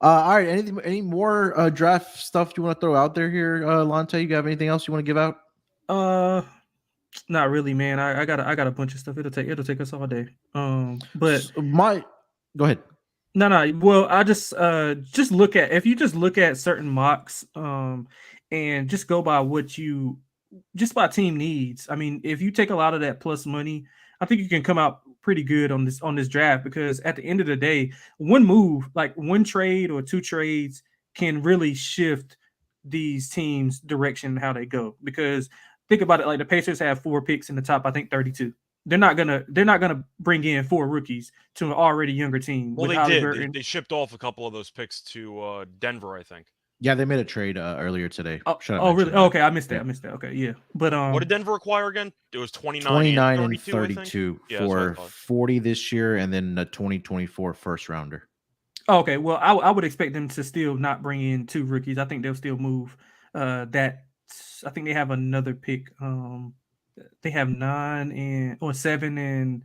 all right, any more draft stuff you want to throw out there here, Lonte? You have anything else you want to give out? Not really, man. I got a bunch of stuff. It'll take us all day. But go ahead. No. Well, I just look at certain mocks, and just go by by team needs. I mean, if you take a lot of that plus money, I think you can come out pretty good on this draft, because at the end of the day, one move, like one trade or 2 trades, can really shift these teams' direction and how they go. Because think about it, like the Pacers have 4 picks in the top, I think 32. They're not gonna bring in 4 rookies to an already younger team. Well, they did. They shipped off a couple of those picks to Denver, I think. Yeah, they made a trade earlier today. Oh, really? Oh, okay, I missed that. Okay, yeah. But what did Denver acquire again? It was 29 and 32 for 40 this year, and then a 2024 first rounder. Oh, okay, well, I would expect them to still not bring in 2 rookies. I think they'll still move that. I think they have another pick. They have 7 and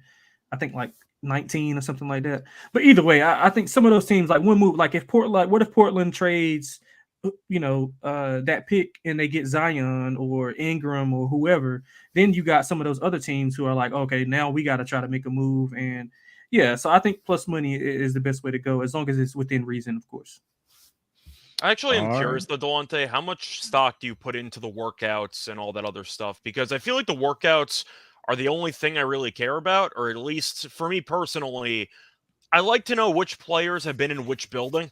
I think like 19 or something like that. But either way, I think some of those teams, like one move, like what if Portland trades, that pick and they get Zion or Ingram or whoever, then you got some of those other teams who are like, okay, now we got to try to make a move. And yeah, so I think plus money is the best way to go, as long as it's within reason, of course. I actually am curious, though, Delonte, how much stock do you put into the workouts and all that other stuff? Because I feel like the workouts are the only thing I really care about, or at least for me personally, I like to know which players have been in which building,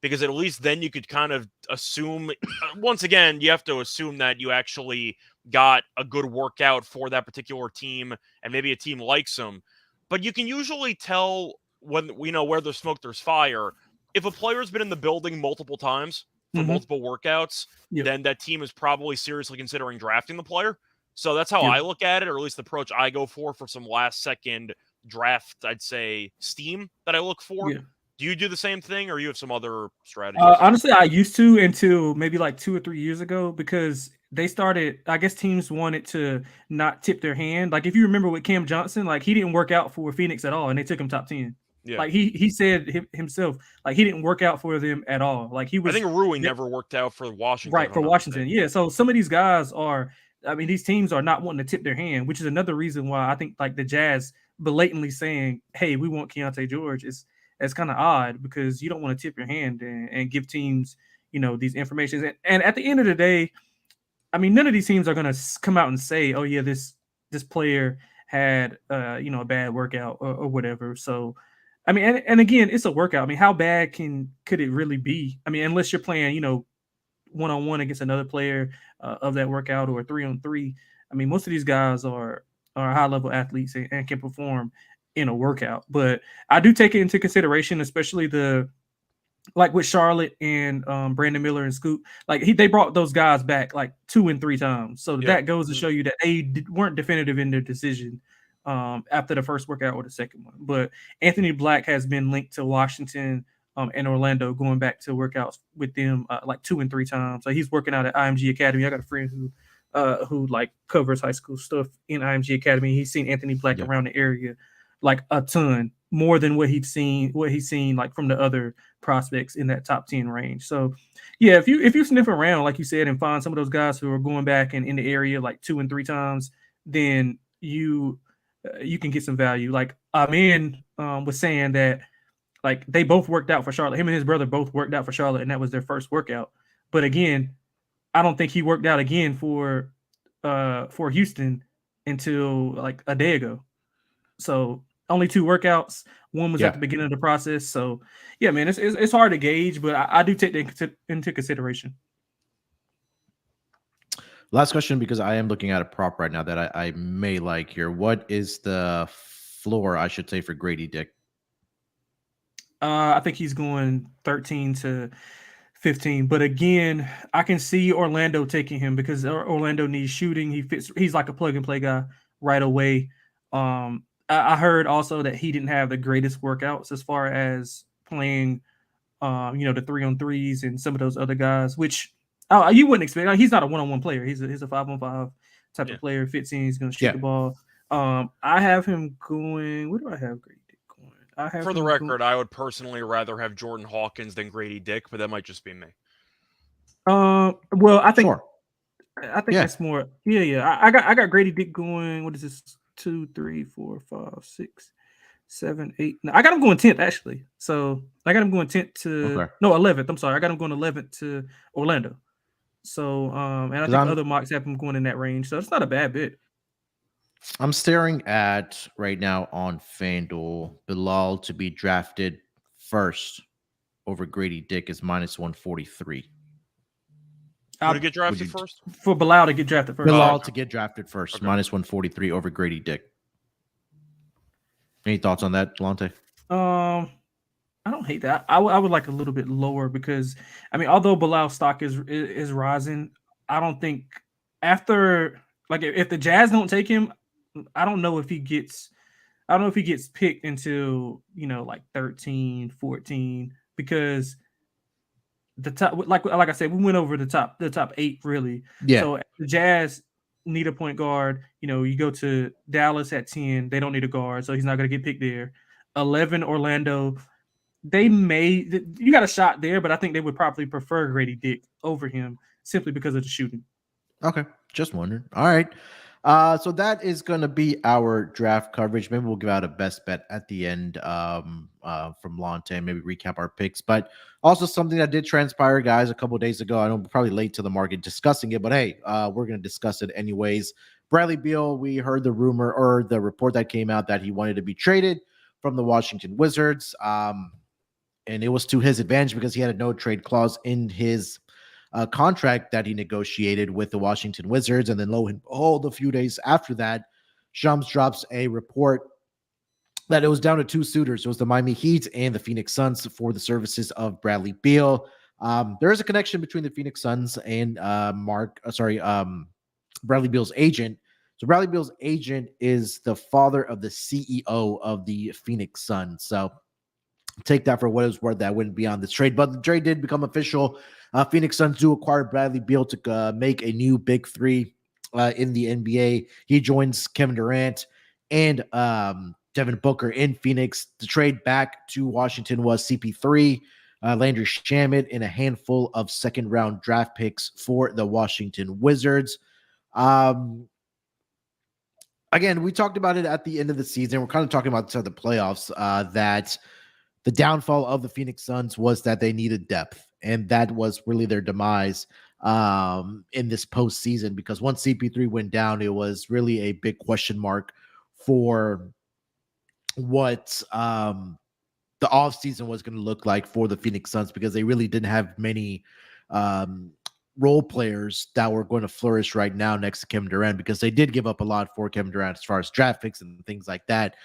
because at least then you could kind of assume, once again, you have to assume that you actually got a good workout for that particular team, and maybe a team likes them. But you can usually tell when, where there's smoke, there's fire. If a player's been in the building multiple times for multiple workouts, then that team is probably seriously considering drafting the player. So that's how I look at it, or at least the approach I go for some last-second draft, I'd say, steam that I look for. Yeah. Do you do the same thing, or you have some other strategies? Honestly, I used to until maybe like 2 or 3 years ago, because they started, I guess teams wanted to not tip their hand. Like if you remember with Cam Johnson, like he didn't work out for Phoenix at all, and they took him top 10. Yeah. Like he said himself, like he didn't work out for them at all. Like he was. I think Rui never worked out for Washington. Right, for Washington. Yeah. So some of these guys these teams are not wanting to tip their hand, which is another reason why I think like the Jazz blatantly saying, "Hey, we want Keontae George." It's as kind of odd because you don't want to tip your hand and give teams, these informations. And at the end of the day, I mean, none of these teams are going to come out and say, oh, yeah, this player had, a bad workout or whatever. So, I mean, and again, it's a workout. I mean, how bad could it really be? I mean, unless you're playing, one-on-one against another player of that workout or 3-on-3. I mean, most of these guys are high-level athletes and can perform in a workout. But I do take it into consideration, especially like with Charlotte and Brandon Miller and Scoot. Like they brought those guys back like 2 and 3 times. So that goes to show you that they weren't definitive in their decision after the first workout or the second one. But Anthony Black has been linked to Washington and Orlando, going back to workouts with them like 2 and 3 times. So he's working out at IMG Academy. I got a friend who like covers high school stuff in IMG Academy. He's seen Anthony Black around the area like a ton, more than what he's seen like from the other prospects in that top 10 range. So yeah, if you sniff around, like you said, and find some of those guys who are going back and in the area like 2 and 3 times, then you can get some value. Like Amin was saying that like they both worked out for Charlotte. Him and his brother both worked out for Charlotte, and that was their first workout. But again, I don't think he worked out again for Houston until like a day ago. So only 2 workouts. One was at the beginning of the process. So yeah, man, it's hard to gauge, but I do take that into consideration. Last question, because I am looking at a prop right now that I may like here. What is the floor, I should say, for Grady Dick? I think he's going 13 to 15. But again, I can see Orlando taking him because Orlando needs shooting. He's like a plug and play guy right away. I heard also that he didn't have the greatest workouts as far as playing, the 3-on-3s and some of those other guys, which you wouldn't expect. Like, he's not a 1-on-1 player. He's a 5-on-5 type of player. Fits in. He's going to shoot the ball. I have him going. What do I have Grady Dick going? For the record, I would personally rather have Jordan Hawkins than Grady Dick, but that might just be me. Well, I think that's more. Yeah. I got Grady Dick going. What is this? 2, 3, 4, 5, 6, 7, 8. No, I got him going 10th actually. So I got him going 10th to 11th. I'm sorry, I got him going 11th to Orlando. So and I think other mocks have him going in that range. So it's not a bad bit. I'm staring at right now on FanDuel, Bilal to be drafted first over Grady Dick is -143. To get drafted first? For Bilal to get drafted first. Bilal to get drafted first, -143 over Grady Dick. Any thoughts on that, Delonte? I don't hate that. I would like a little bit lower because, I mean, although Bilal's stock is rising, I don't think after, like, if the Jazz don't take him, I don't know if he gets picked until, like 13, 14, because the top, like I said, we went over the top 8 really. Yeah. So the Jazz need a point guard. You go to Dallas at 10, they don't need a guard, so he's not going to get picked there. 11, Orlando. You got a shot there, but I think they would probably prefer Grady Dick over him simply because of the shooting. Okay, just wondering. All right. So that is going to be our draft coverage. Maybe we'll give out a best bet at the end from Lonte, maybe recap our picks. But also something that did transpire, guys, a couple of days ago. I know we're probably late to the market discussing it, but hey, we're going to discuss it anyways. Bradley Beal, we heard the rumor or the report that came out that he wanted to be traded from the Washington Wizards. And it was to his advantage because he had a no-trade clause in his contract that he negotiated with the Washington Wizards. And then lo and behold, a few days after that, Shams drops a report that it was down to 2 suitors. It was the Miami Heat and the Phoenix Suns for the services of Bradley Beal. There is a connection between the Phoenix Suns and Bradley Beal's agent. So Bradley Beal's agent is the father of the CEO of the Phoenix Suns. So take that for what it's worth. That wouldn't be on this trade, but the trade did become official. Phoenix Suns do acquire Bradley Beal to make a new big 3 in the NBA. He joins Kevin Durant and Devin Booker in Phoenix. The trade back to Washington was CP3, Landry Shamet, and a handful of second-round draft picks for the Washington Wizards. Again, we talked about it at the end of the season. We're kind of talking about the playoffs that the downfall of the Phoenix Suns was that they needed depth, and that was really their demise in this postseason, because once CP3 went down, it was really a big question mark for what the offseason was going to look like for the Phoenix Suns, because they really didn't have many role players that were going to flourish right now next to Kevin Durant, because they did give up a lot for Kevin Durant as far as draft picks and things like that.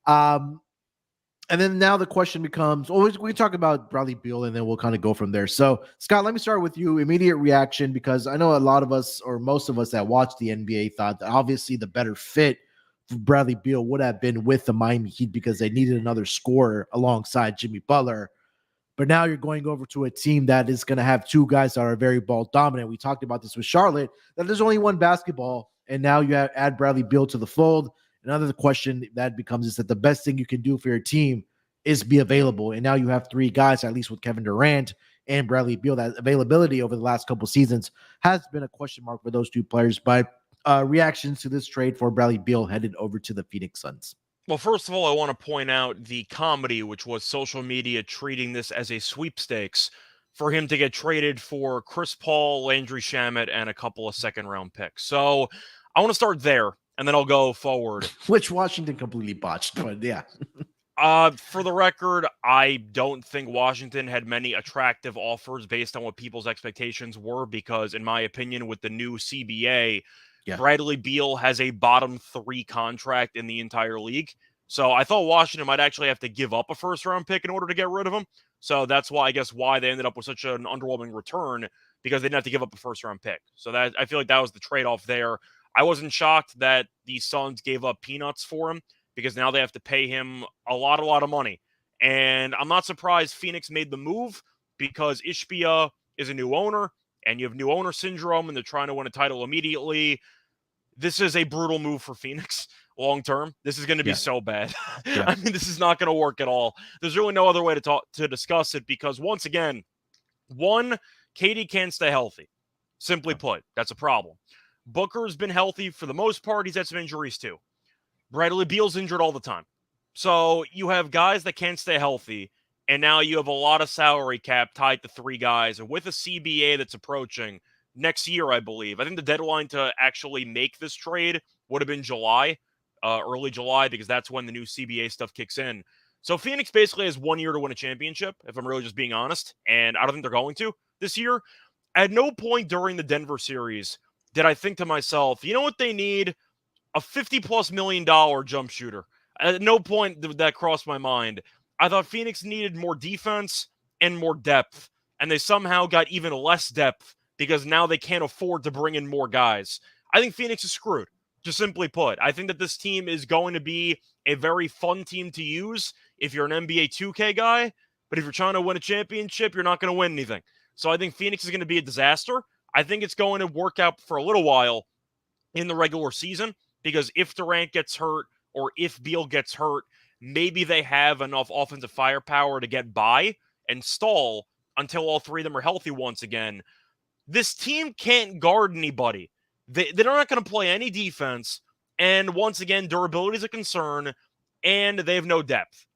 And then now the question becomes, we talk about Bradley Beal, and then we'll kind of go from there. So, Scott, let me start with you. Immediate reaction, because I know a lot of us, or most of us that watched the NBA, thought that obviously the better fit for Bradley Beal would have been with the Miami Heat, because they needed another scorer alongside Jimmy Butler. But now you're going over to a team that is going to have two guys that are very ball dominant. We talked about this with Charlotte, that there's only one basketball, and now you add Bradley Beal to the fold. Another question that becomes is that the best thing you can do for your team is be available. And now you have three guys, at least with Kevin Durant and Bradley Beal. That availability over the last couple seasons has been a question mark for those two players. But reactions to this trade for Bradley Beal headed over to the Phoenix Suns. Well, first of all, I want to point out the comedy, which was social media treating this as a sweepstakes for him to get traded for Chris Paul, Landry Shamet, and a couple of second-round picks. So I want to start there, and then I'll go forward. Which Washington completely botched, but yeah. For the record, I don't think Washington had many attractive offers based on what people's expectations were, because in my opinion, with the new CBA, Bradley Beal has a bottom 3 contract in the entire league. So I thought Washington might actually have to give up a first-round pick in order to get rid of him. So that's why, I guess, why they ended up with such an underwhelming return, because they didn't have to give up a first-round pick. So that, I feel like that was the trade-off there. I wasn't shocked that the Suns gave up peanuts for him, because now they have to pay him a lot of money. And I'm not surprised Phoenix made the move, because Ishbia is a new owner, and you have new owner syndrome, and they're trying to win a title immediately. This is a brutal move for Phoenix long term. This is going to be so bad. I mean, this is not going to work at all. There's really no other way to discuss it, because once again, one, KD can't stay healthy. Simply put, that's a problem. Booker's been healthy for the most part. He's had some injuries too. Bradley Beal's injured all the time. So you have guys that can't stay healthy, and now you have a lot of salary cap tied to 3 guys. And with a CBA that's approaching next year, I believe. I think the deadline to actually make this trade would have been July, early July, because that's when the new CBA stuff kicks in. So Phoenix basically has 1 year to win a championship, if I'm really just being honest, and I don't think they're going to this year. At no point during the Denver series did I think to myself, you know what they need? A $50+ million jump shooter. At no point did that cross my mind. I thought Phoenix needed more defense and more depth, and they somehow got even less depth, because now they can't afford to bring in more guys. I think Phoenix is screwed, just simply put. I think that this team is going to be a very fun team to use if you're an NBA 2K guy, but if you're trying to win a championship, you're not going to win anything. So I think Phoenix is going to be a disaster. I think it's going to work out for a little while in the regular season, because if Durant gets hurt or if Beal gets hurt, maybe they have enough offensive firepower to get by and stall until all 3 of them are healthy once again. This team can't guard anybody. They're not going to play any defense. And once again, durability is a concern, and they have no depth.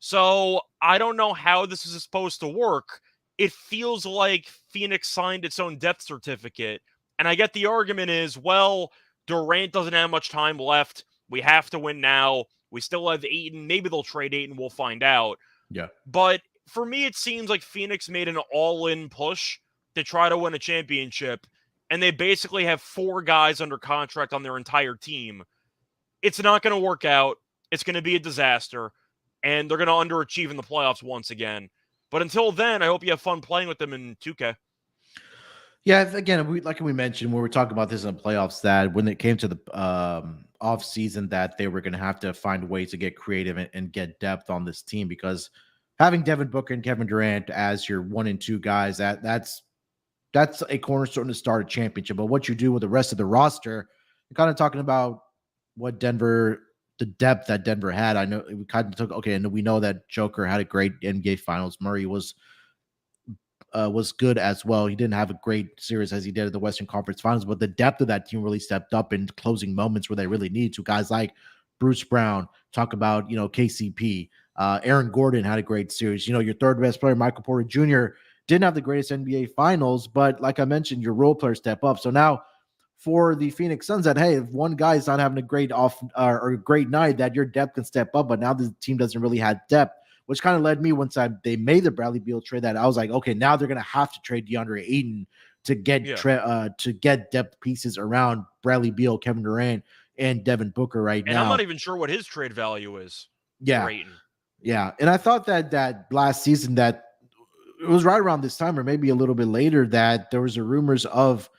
So I don't know how this is supposed to work. It feels like Phoenix signed its own depth certificate. And I get the argument is, well, Durant doesn't have much time left. We have to win now. We still have Ayton. Maybe they'll trade Ayton. We'll find out. Yeah. But for me, it seems like Phoenix made an all-in push to try to win a championship, and they basically have 4 guys under contract on their entire team. It's not going to work out. It's going to be a disaster, and they're going to underachieve in the playoffs once again. But until then, I hope you have fun playing with them in 2K. Yeah, again, like we mentioned when we were talking about this in the playoffs, that when it came to the off season, that they were going to have to find ways to get creative and get depth on this team, because having Devin Booker and Kevin Durant as your 1 and 2 guys, that's a cornerstone to start a championship. But what you do with the rest of the roster, you're kind of talking about what the depth that Denver had. I know we kind of took, and we know that Joker had a great NBA Finals. Murray was good as well. He didn't have a great series as he did at the Western Conference Finals, but the depth of that team really stepped up in closing moments where they really need to. Guys like Bruce Brown, talk about, KCP, Aaron Gordon had a great series. Your third best player, Michael Porter Jr., didn't have the greatest NBA finals, but like I mentioned, your role players step up. So now for the Phoenix Suns, that hey, if one guy is not having a great or a great night, that your depth can step up. But now the team doesn't really have depth, which kind of led me once they made the Bradley Beal trade, that I was like, okay, now they're gonna have to trade DeAndre Ayton to get depth pieces around Bradley Beal, Kevin Durant, and Devin Booker right now. And I'm not even sure what his trade value is. Yeah. Yeah. And I thought that last season, that it was right around this time or maybe a little bit later, that there was rumors of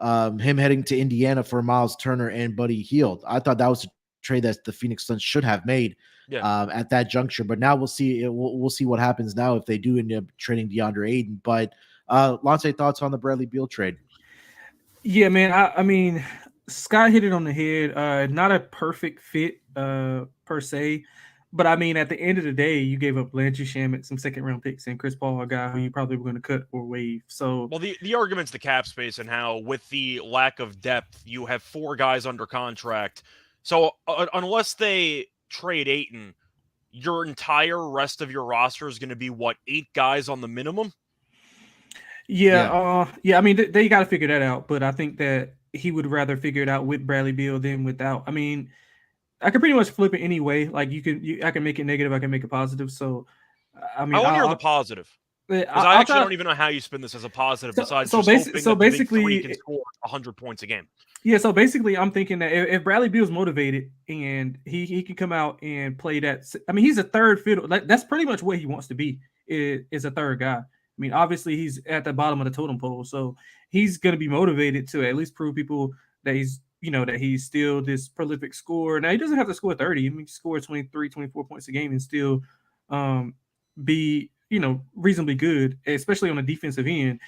him heading to Indiana for Miles Turner and Buddy Hield. I thought that was a trade that the Phoenix Suns should have made at that juncture. But now we'll see. We'll see what happens now if they do end up trading DeAndre Ayton. But Lance, thoughts on the Bradley Beal trade? Yeah, man. I mean, Scott hit it on the head. Not a perfect fit per se. But I mean, at the end of the day, you gave up Landry Shamet, some second-round picks, and Chris Paul, a guy who you probably were going to cut or waive. So, well, the argument's the cap space and how, with the lack of depth, you have 4 guys under contract. So, unless they trade Ayton, your entire rest of your roster is going to be 8 guys on the minimum. Yeah. I mean, they got to figure that out. But I think that he would rather figure it out with Bradley Beal than without. I mean, I can pretty much flip it any way. Like I can make it negative, I can make it positive. So, I mean, I want to hear the positive. Because I actually don't even know how you spin this as a positive. Besides, basically, he can score 100 points a game. Yeah. So basically, I'm thinking that if Bradley Beal's motivated and he can come out and play that. I mean, he's a third fiddle. That's pretty much what he wants to be. Is a third guy. I mean, obviously, he's at the bottom of the totem pole, so he's going to be motivated to at least prove people that he's. That he's still this prolific scorer. Now, he doesn't have to score 30. I mean, he can score 23, 24 points a game and still be, reasonably good, especially on the defensive end.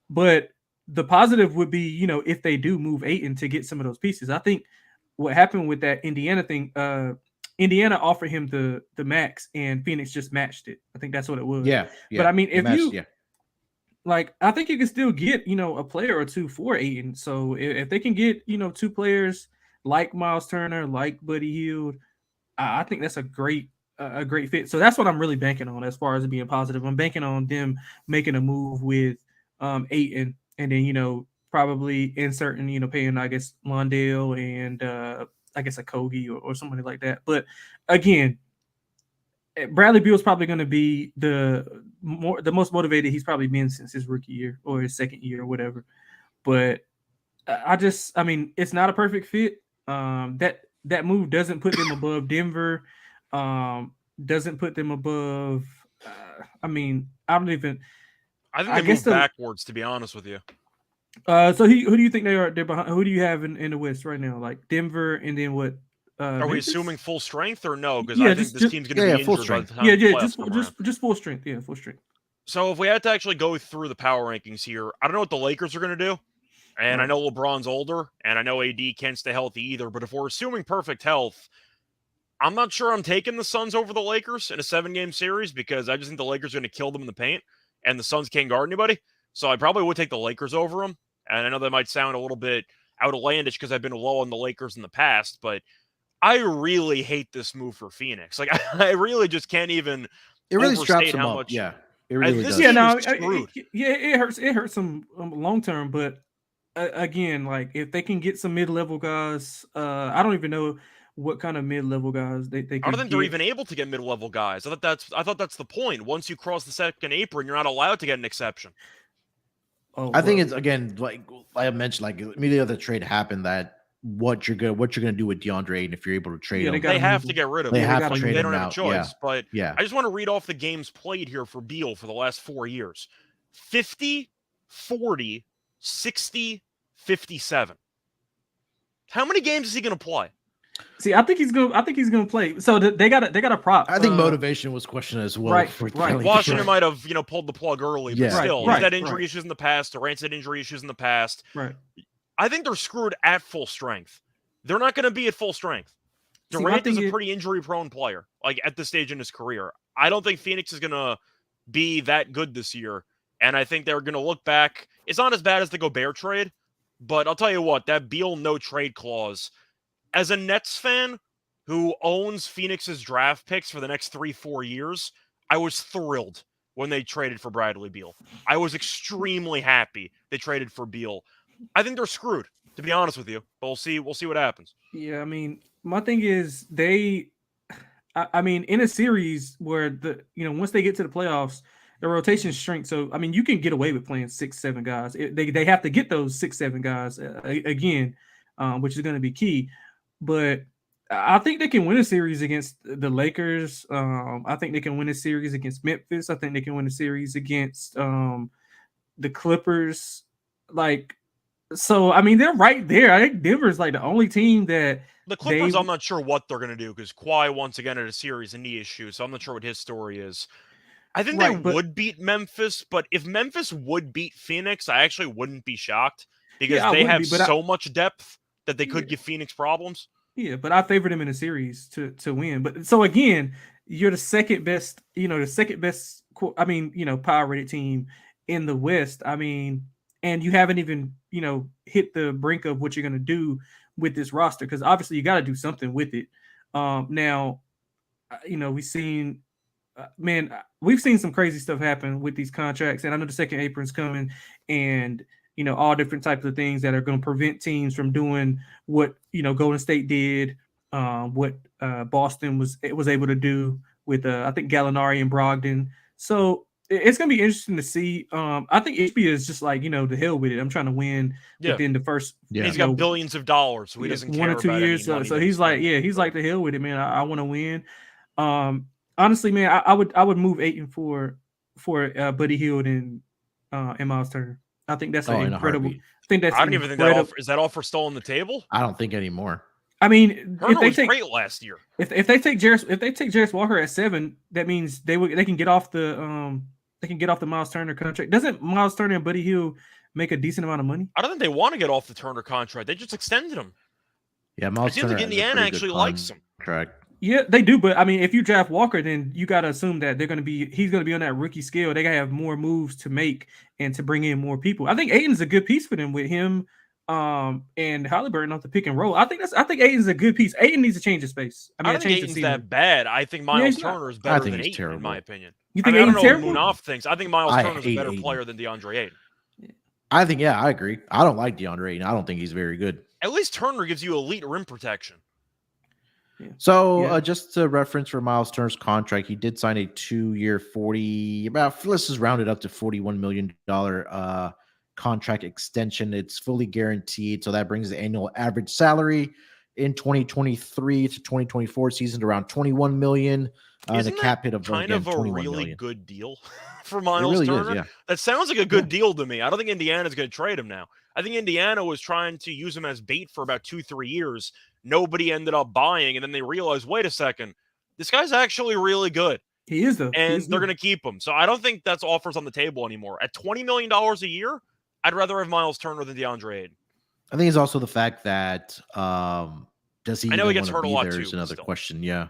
But the positive would be, if they do move Ayton to get some of those pieces. I think what happened with that Indiana thing, Indiana offered him the max and Phoenix just matched it. I think that's what it was. Yeah. But I mean, I think you can still get, a player or two for Ayton. So if they can get, 2 players like Miles Turner, like Buddy Hield, I think that's a great fit. So that's what I'm really banking on as far as being positive. I'm banking on them making a move with Ayton and then, probably inserting, paying, I guess, Londale and I guess a Kogi or somebody like that. But again, Bradley Beal is probably going to be the most motivated he's probably been since his rookie year or his second year or whatever. But I mean, it's not a perfect fit. That move doesn't put them above Denver. Doesn't put them above. I mean, I think they moved backwards, to be honest with you. So who do you think they are? They're behind. Who do you have in the West right now? Like Denver, and then what? Are we assuming full strength or no? Because I think this team's going to be full injured strength. by the time just full strength. Yeah, full strength. So if we had to actually go through the power rankings here, I don't know what the Lakers are going to do. And I know LeBron's older, and I know AD can't stay healthy either. But if we're assuming perfect health, I'm not sure I'm taking the Suns over the Lakers in a 7-game series because I just think the Lakers are going to kill them in the paint, and the Suns can't guard anybody. So I probably would take the Lakers over them. And I know that might sound a little bit outlandish because I've been low on the Lakers in the past, but I really hate this move for Phoenix. Like, I really just can't even. It really straps them up. Yeah, it really does. Yeah, no, it hurts. It hurts them long term. But again, like if they can get some mid-level guys, I don't even know what kind of mid-level guys they can. I don't think they're even able to get mid-level guys. I thought that's the point. Once you cross the second apron, you're not allowed to get an exception. I think it's again like I mentioned, like immediately after the trade happened, that what you're gonna do with DeAndre Ayton if you're able to trade him. They have to get rid of him. They don't have a choice. But yeah, I just want to read off the games played here for Beal for the last 4 years: 50, 40, 60, 57. How many games is he going to play? See, I think he's gonna play. So they got a prop. I think motivation was questioned as well. Right. Washington might have pulled the plug early, but still, he's had injury issues in the past. Durant's had injury issues in the past. Right. I think they're screwed at full strength. They're not going to be at full strength. Durant is a pretty injury-prone player, like at this stage in his career. I don't think Phoenix is going to be that good this year, and I think they're going to look back. It's not as bad as the Gobert trade, but I'll tell you what, that Beal no-trade clause, as a Nets fan, who owns Phoenix's draft picks for the next 3-4 years, I was thrilled when they traded for Bradley Beal. I was extremely happy they traded for Beal. I think they're screwed, to be honest with you. But we'll see what happens. Yeah, I mean, my thing is I mean, in a series where once they get to the playoffs, the rotation shrinks. So I mean, you can get away with playing 6-7 guys. They have to get those 6-7 guys again, which is going to be key. But I think they can win a series against the Lakers. I think they can win a series against Memphis. I think they can win a series against the Clippers. So, I mean, they're right there. I think Denver's like the only team that the Clippers, I'm not sure what they're going to do because Kawhi once again had a series and knee issue, so I'm not sure what his story is. I think they would beat Memphis, but if Memphis would beat Phoenix, I actually wouldn't be shocked because they have so much depth that they could give Phoenix problems. Yeah, but I favored them in a series to win. But so again, you're the second best, power rated team in the West. I mean, and you haven't even, hit the brink of what you're going to do with this roster because obviously you got to do something with it. Now, we've seen some crazy stuff happen with these contracts, and I know the second apron's coming, and all different types of things that are going to prevent teams from doing what Golden State did, what Boston was able to do with I think Gallinari and Brogdon. So it's going to be interesting to see. I think HB is just like the hell with it. I'm trying to win within the first. Yeah. He's got billions of dollars, so he doesn't care 1 or 2 years. So he's like, he's like the hell with it, man. I want to win. Honestly, man, I would move Ayton for Buddy Hield and Miles Turner. I think that's incredible. I think that's. I don't even think that offer is that offer still on the table. I don't think anymore. I mean, Turner was great last year. If they take Jarris Walker at 7, that means they can get off the Miles Turner contract. Doesn't Miles Turner and Buddy Hield make a decent amount of money? I don't think they want to get off the Turner contract. They just extended him. Yeah, Miles Turner. I think Indiana actually likes him. Correct. Yeah, they do, but I mean, if you draft Walker, then you got to assume that he's going to be on that rookie scale. They got to have more moves to make and to bring in more people. I think Ayton's a good piece for them with him and Halliburton off the pick and roll. I think Ayton's a good piece. Ayton needs to change his space. I don't think Ayton's that bad. I think Miles Turner is better than Ayton, terrible. in my opinion. You think Ayton's terrible? I don't know what Munaf thinks. I think Miles Turner's a better player than DeAndre Ayton. I think, I agree. I don't like DeAndre Ayton. I don't think he's very good. At least Turner gives you elite rim protection. So just to reference for Miles Turner's contract, he did sign a 2-year let's just round it up to $41 million contract extension. It's fully guaranteed. So that brings the annual average salary in 2023 to 2024 season to around $21 million. The cap hit of kind of a really million. Good deal for Miles Turner. That sounds like a good deal to me. I don't think Indiana's going to trade him now. I think Indiana was trying to use him as bait for about 2-3 years. Nobody ended up buying, and then they realized, wait a second, this guy's actually really good. He is, though. And they're going to keep him. So I don't think that's offers on the table anymore. At $20 million a year, I'd rather have Miles Turner than DeAndre Ayton. I think it's also the fact that does he? I know he gets hurt a lot too. There's another question. Yeah.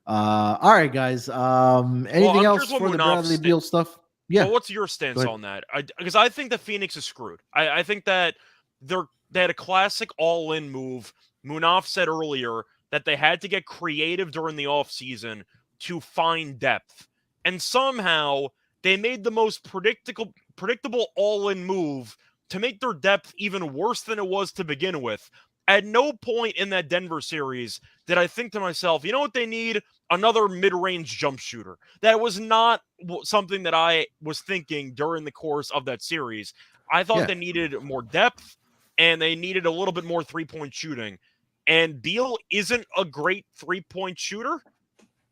All right, guys. Anything else for the Bradley Beal stuff? Yeah. So what's your stance on that? Because I think that Phoenix is screwed. I think that they had a classic all-in move. Munaf said earlier that they had to get creative during the offseason to find depth. And somehow they made the most predictable all-in move to make their depth even worse than it was to begin with. At no point in that Denver series did I think to myself, you know what they need? Another mid-range jump shooter. That was not something that I was thinking during the course of that series. I thought they needed more depth, and they needed a little bit more three-point shooting. And Beal isn't a great three-point shooter.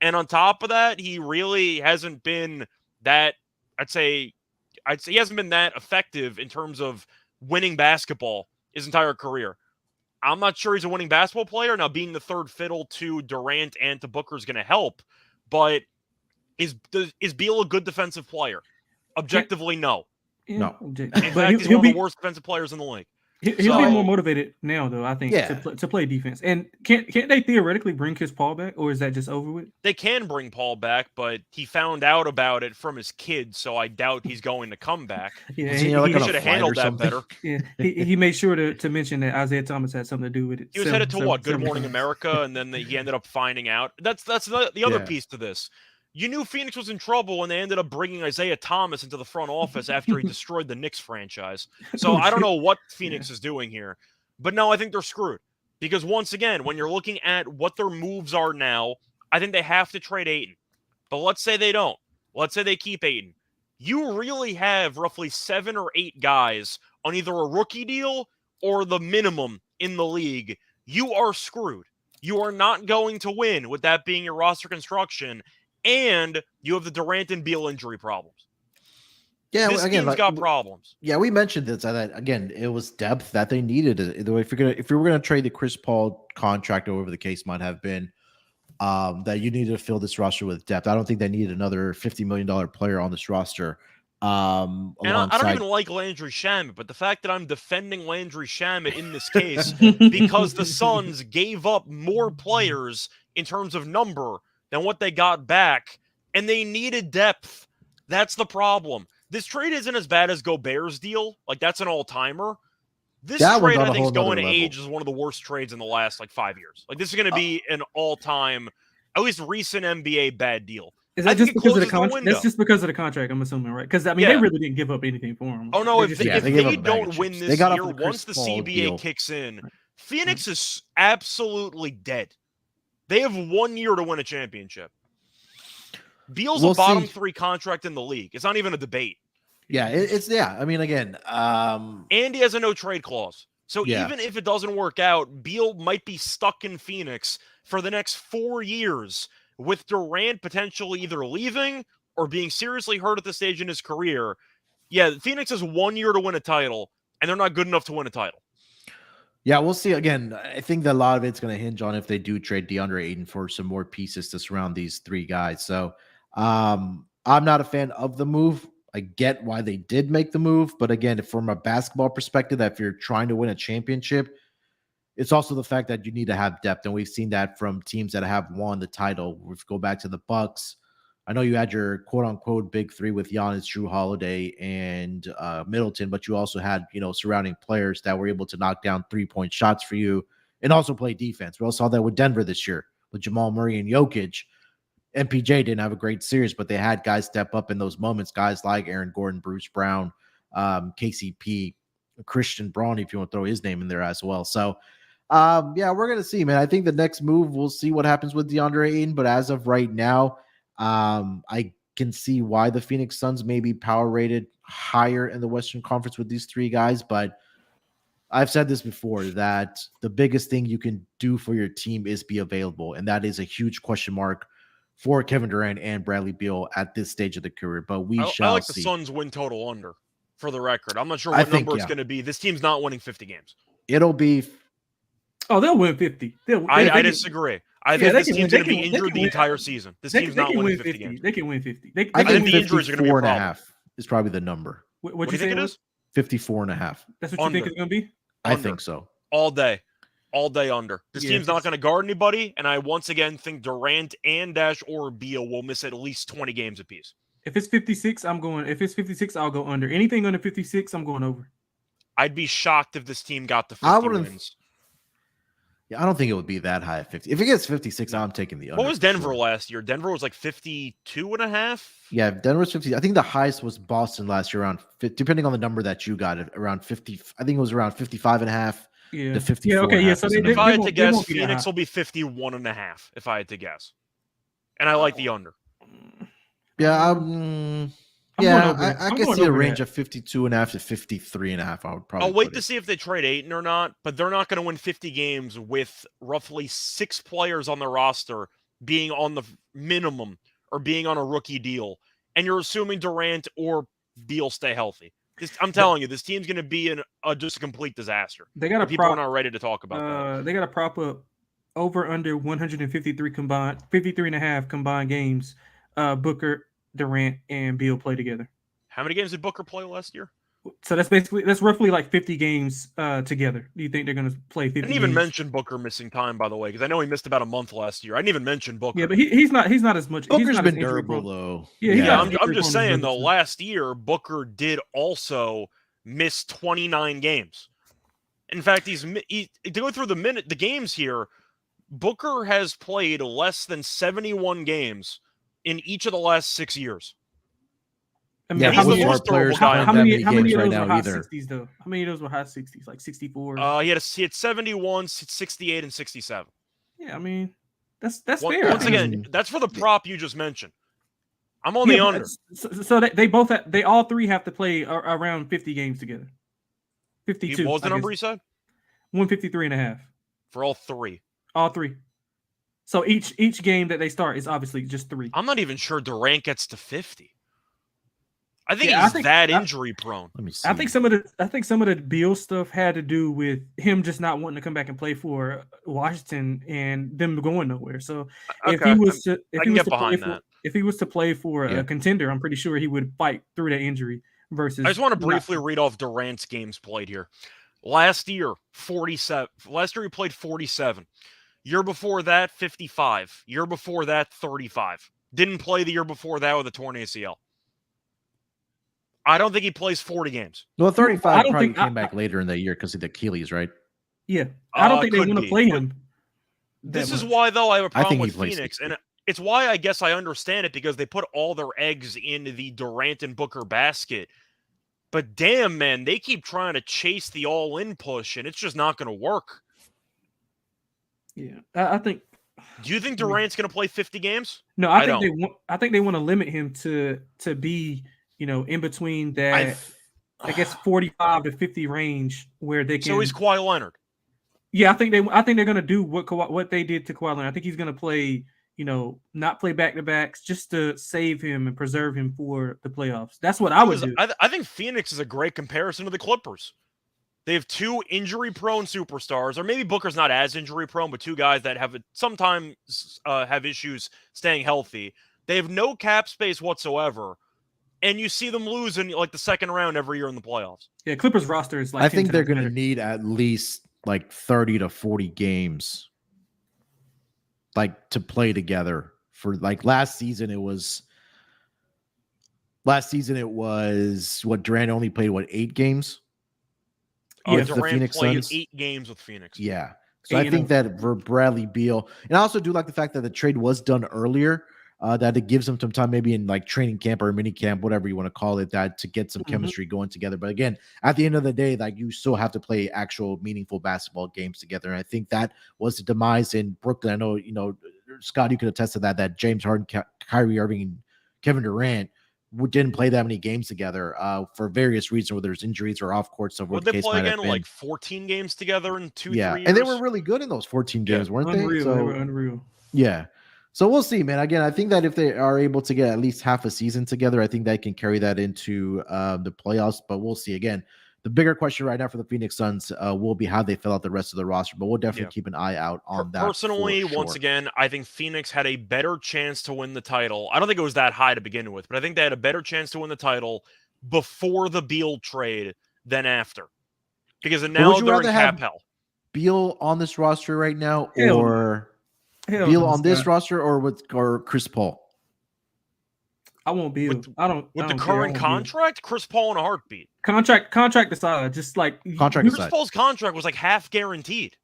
And on top of that, he really hasn't been that, I'd say he hasn't been that effective in terms of winning basketball his entire career. I'm not sure he's a winning basketball player. Now, being the third fiddle to Durant and to Booker is going to help. But is Beal a good defensive player? Objectively, no. No. In fact, he's one of the worst defensive players in the league. He'll be more motivated now, though. I think Yeah. to play defense. And can't they theoretically bring Chris Paul back, or is that just over with? They can bring Paul back, but he found out about it from his kids, so I doubt he's going to come back. Yeah, he should have handled that better. Yeah, he made sure to mention that Isaiah Thomas had something to do with it. He was headed to what? Good Morning America, and then he ended up finding out. That's the other piece to this. You knew Phoenix was in trouble when they ended up bringing Isaiah Thomas into the front office after he destroyed the Knicks franchise. So I don't know what Phoenix is doing here. But no, I think they're screwed. Because once again, when you're looking at what their moves are now, I think they have to trade Ayton. But let's say they don't. Let's say they keep Ayton. You really have roughly 7 or 8 guys on either a rookie deal or the minimum in the league. You are screwed. You are not going to win with that being your roster construction. And you have the Durant and Beal injury problems. Yeah, this team's got problems. Yeah, we mentioned this. That again, it was depth that they needed. If you were gonna trade the Chris Paul contract, or whatever the case might have been, that you needed to fill this roster with depth. I don't think they needed another $50 million player on this roster. And I don't even like Landry Shamet, but the fact that I'm defending Landry Shamet in this case because the Suns gave up more players in terms of number than what they got back, and they needed depth. That's the problem. This trade isn't as bad as Gobert's deal. Like, that's an all-timer. This trade, I think, is going to age as one of the worst trades in the last, 5 years. Like, this is going to be an all-time, at least recent NBA bad deal. Is that just because of the contract? That's just because of the contract, I'm assuming, right? Because, I mean, they really didn't give up anything for him. Oh, no, if they don't win this year, once the CBA kicks in, Phoenix is absolutely dead. They have 1 year to win a championship. Beal's a bottom 3 contract in the league. It's not even a debate. Yeah, I mean, again, and he has a no trade clause. So even if it doesn't work out, Beal might be stuck in Phoenix for the next 4 years, with Durant potentially either leaving or being seriously hurt at this stage in his career. Yeah, Phoenix has 1 year to win a title, and they're not good enough to win a title. Yeah, we'll see. Again, I think that a lot of it's going to hinge on if they do trade DeAndre Ayton for some more pieces to surround these 3 guys. So I'm not a fan of the move. I get why they did make the move. But again, from a basketball perspective, that if you're trying to win a championship, it's also the fact that you need to have depth. And we've seen that from teams that have won the title. We go back to the Bucks. I know you had your quote-unquote big 3 with Giannis, Jrue Holiday, and Middleton, but you also had, surrounding players that were able to knock down 3-point shots for you and also play defense. We also saw that with Denver this year with Jamal Murray and Jokic. MPJ didn't have a great series, but they had guys step up in those moments, guys like Aaron Gordon, Bruce Brown, KCP, Christian Braun, if you want to throw his name in there as well. So, we're going to see, man. I think the next move, we'll see what happens with DeAndre Ayton, but as of right now, I can see why the Phoenix Suns may be power rated higher in the Western Conference with these 3 guys. But I've said this before, that the biggest thing you can do for your team is be available. And that is a huge question mark for Kevin Durant and Bradley Beal at this stage of the career. But we shall see. I like the Suns win total under, for the record. I'm not sure what number it's going to be. This team's not winning 50 games. It'll be. Oh, they'll win 50. I disagree. I think this team's going to be injured the entire season. This team's not winning 50 games. They can win 50. I think the injuries are going to be a problem. Is probably the number. What do you think it is? 54.5. That's what you think it's going to be? I think so. All day under. This team's not going to guard anybody, and I once again think Durant and or Beal will miss at least 20 games apiece. If it's 56, I'm going. If it's 56, I'll go under. Anything under 56, I'm going over. I'd be shocked if this team got the 50 wins. Yeah, I don't think it would be that high at 50. If it gets 56, I'm taking the under. What was Denver last year? Denver was like 52.5. Yeah, Denver was 50. I think the highest was Boston last year, around 50, depending on the number that you got, around 50. I think it was around 55.5 to 54. Yeah, okay, yeah. So if I had to guess, Phoenix will be 51.5. If I had to guess, and I like the under. Yeah, I can see a range of 52.5 to 53.5. I would probably. I'll wait to see if they trade Ayton or not, but they're not going to win 50 games with roughly 6 players on the roster being on the minimum or being on a rookie deal, and you're assuming Durant or Beal stay healthy. I'm telling you, this team's going to be just a complete disaster. They got people are not ready to talk about that. They got to prop up over under 153 combined, 53.5 combined games. Booker, Durant, and Beal play together. How many games did Booker play last year? So that's roughly like 50 games together. Do you think they're going to play 50 I didn't even games? mention Booker missing time, by the way, because I know he missed about a month last year. I didn't even mention Booker. Yeah, but he's not as much. Booker's he's not been as injury durable prone. though. Yeah, I'm just saying though. Last year, Booker did also miss 29 games. In fact, to go through the games here, Booker has played less than 71 games in each of the last 6 years. I mean, Yeah, he's the most of our most players durable guy. don't how have many many games of right those now were high either. 60s though? How many of those were high 60s, like 64? He had 71, 68, and 67. Yeah, I mean, that's fair. Once again, that's for the prop you just mentioned. I'm on yeah, the under. So they all three have to play around 50 games together. 52. What was the number you said? 153 and a half. For all three. All three. So each game that they start is obviously just 3. I'm not even sure Durant gets to 50. I think he's injury prone. Let me see. I think some of the Beal stuff had to do with him just not wanting to come back and play for Washington and them going nowhere. So if he was to play for a contender, I'm pretty sure he would fight through that injury. Versus, I just want to briefly read off Durant's games played here. Last year, 47. Last year he played 47. Year before that, 55. Year before that, 35. Didn't play the year before that with a torn ACL. I don't think he plays 40 games. Well, 35 probably came back later in the year because of the Achilles, right? Yeah. I don't think they want to play him. This is why, though, I have a problem with Phoenix. And it's why I guess I understand it, because they put all their eggs in the Durant and Booker basket. But damn, man, they keep trying to chase the all-in push, and it's just not going to work. Yeah, I think. Do you think Durant's going to play 50 games? No, I think they want to limit him to be, in between that, I guess 45 to 50 range where they can. So he's Kawhi Leonard. Yeah, I think they're going to do what they did to Kawhi Leonard. I think he's going to play, not play back-to-backs just to save him and preserve him for the playoffs. That's what I would do. I think Phoenix is a great comparison to the Clippers. They have 2 injury-prone superstars, or maybe Booker's not as injury-prone, but 2 guys that sometimes have issues staying healthy. They have no cap space whatsoever, and you see them lose in like the second round every year in the playoffs. Yeah, Clippers roster is like. I think they're going to need at least like 30 to 40 games, like to play together. For like last season, it was what Durant only played 8 games. Yeah, Durant played 8 games with Phoenix. Yeah. So I think that for Bradley Beal, and I also do like the fact that the trade was done earlier, that it gives them some time, maybe in like training camp or mini camp, whatever you want to call it, that to get some chemistry going together. But again, at the end of the day, like you still have to play actual meaningful basketball games together. And I think that was the demise in Brooklyn. I know, Scott, you could attest to that James Harden, Kyrie Irving, and Kevin Durant didn't play that many games together for various reasons, whether there's injuries or off court stuff. Would they play again like 14 games together in 2-3 years? And they were really good in those 14 games, weren't they? They were unreal. Yeah. So we'll see, man. Again, I think that if they are able to get at least half a season together, I think they can carry that into the playoffs. But we'll see. Again, the bigger question right now for the Phoenix Suns will be how they fill out the rest of the roster. But we'll definitely keep an eye out on that. Personally, once again, I think Phoenix had a better chance to win the title. I don't think it was that high to begin with, but I think they had a better chance to win the title before the Beal trade than after. Because now they're in cap hell. Beal on this roster right now, or Beal on this roster, or Chris Paul? I won't Beal. With the current contract, Chris Paul in a heartbeat. Contract aside, just like Chris Paul's contract was like half guaranteed.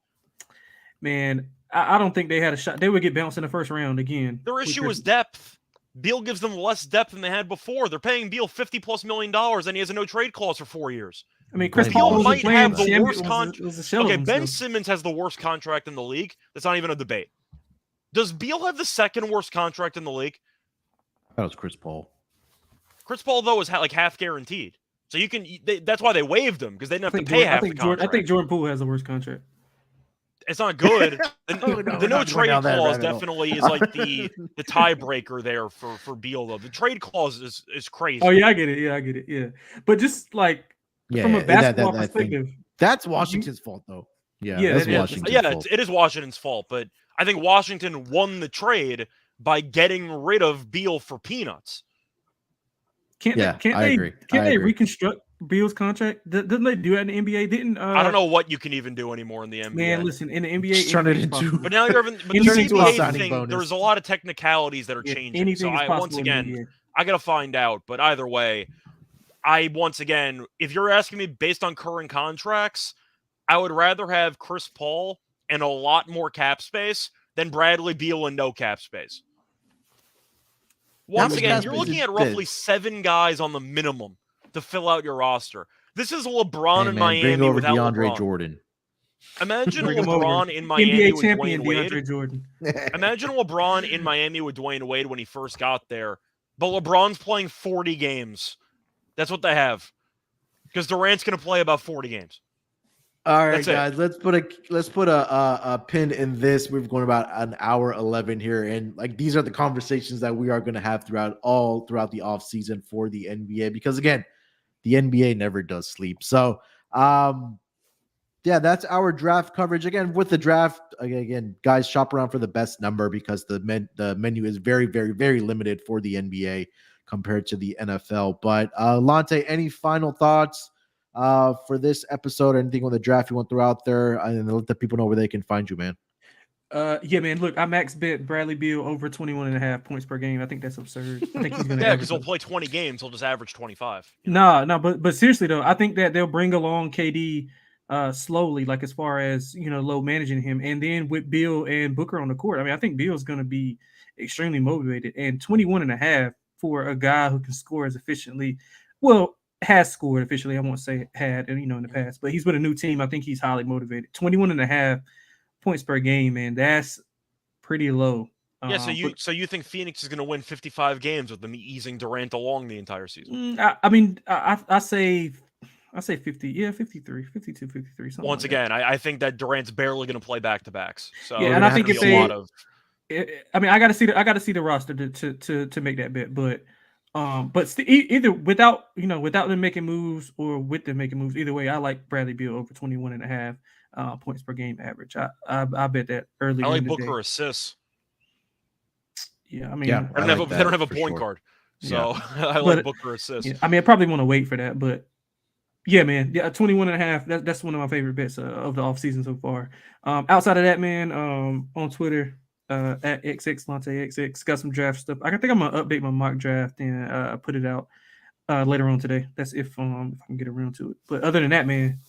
Man, I don't think they had a shot. They would get bounced in the first round again. Their issue was depth. Beal gives them less depth than they had before. They're paying Beal $50+ million, and he has a no trade clause for 4 years. I mean, Chris Paul might have the worst contract. Okay, Ben Simmons has the worst contract in the league. That's not even a debate. Does Beal have the second worst contract in the league? That was Chris Paul. Chris Paul, though, is like half guaranteed. So you can. That's why they waived him, because they didn't have to pay half the contract. I think Jordan Poole has the worst contract. It's not good. The no trade clause definitely is like the tiebreaker there for Beal, though. The trade clause is crazy. Oh, yeah, I get it. Yeah. But just like from a basketball perspective. That's Washington's fault, though. Yeah, that's Washington's fault. It is Washington's fault, but I think Washington won the trade by getting rid of Beal for peanuts. Can't they reconstruct Beal's contract? Doesn't they do that in the NBA? Didn't I don't know what you can even do anymore in the NBA. Man, listen, in the NBA, Just turn it into. But now you're having, but the Anything is CBA possible. thing, Bonus. there's a lot of technicalities that are changing. anything So is possible once in the again, NBA. I gotta find out. But either way, once again, if you're asking me based on current contracts, I would rather have Chris Paul and a lot more cap space than Bradley Beal and no cap space. Once much again, cap you're space looking is at roughly this? 7 guys on the minimum to fill out your roster. This is LeBron Hey, in man, Miami bring over without DeAndre LeBron. Jordan. Imagine Bring him over. LeBron in Miami NBA with champion Dwayne Wade. DeAndre Jordan. Imagine LeBron in Miami with Dwayne Wade when he first got there. But LeBron's playing 40 games. That's what they have. Because Durant's going to play about 40 games. All right, That's it. guys, let's put a pin in this. We've gone about an hour 11 here, and like these are the conversations that we are going to have throughout the off season for the NBA, because again, the NBA never does sleep. So, yeah, that's our draft coverage. Again, with the draft, again, guys, shop around for the best number, because the menu is very, very, very limited for the NBA compared to the NFL. But Lante, any final thoughts for this episode, or anything on the draft you want to throw out there, and let the people know where they can find you, man? Yeah, man. Look, I max bet Bradley Beal over 21.5 points per game. I think that's absurd. I think he's gonna Yeah, because he'll play 20 games, he'll just average 25. No, but seriously though, I think that they'll bring along KD slowly, like as far as low managing him, and then with Beal and Booker on the court. I mean, I think Beal's gonna be extremely motivated, and 21.5 for a guy who can score as efficiently. Well, has scored efficiently. I won't say had, in the past, but he's with a new team. I think he's highly motivated. 21.5 points per game, man. That's pretty low. Yeah, so you think Phoenix is going to win 55 games with them easing Durant along the entire season? I say 50, yeah, 53, 52, 53. Something Once like again, I think that Durant's barely going to play back-to-backs. So yeah, and I think if they, I got to see the roster to make that bet, but either without them making moves or with them making moves, either way, I like Bradley Beal over 21.5 points per game average. I bet that early. I like in the Booker day. assists. Yeah, I mean, yeah, they don't have a point guard, so I like Booker assists. Yeah, I mean, I probably want to wait for that, but yeah, man, 21.5. That's one of my favorite bets of the offseason so far. Outside of that, man, on Twitter, at XXLanteXX, got some draft stuff. I think I'm gonna update my mock draft and put it out later on today. That's if I can get around to it. But other than that, man,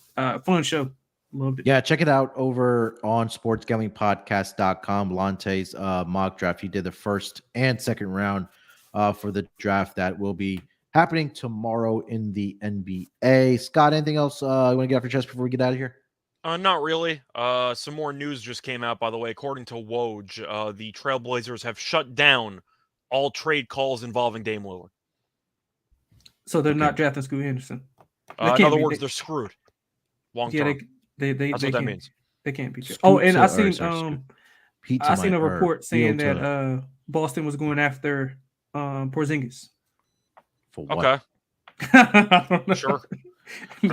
fun show. Loved it. Yeah, check it out over on sportsgamblingpodcast.com. Lante's mock draft. He did the first and second round for the draft that will be happening tomorrow in the NBA. Scott, anything else you want to get off your chest before we get out of here? Not really. Some more news just came out, by the way. According to Woj, the Trailblazers have shut down all trade calls involving Dame Lillard. So they're not drafting Scoot Henderson. In other words, they're screwed. Long term. That's what that means. They can't be. And I seen a report saying Beal that Boston was going after Porzingis. For what? Okay. Sure. All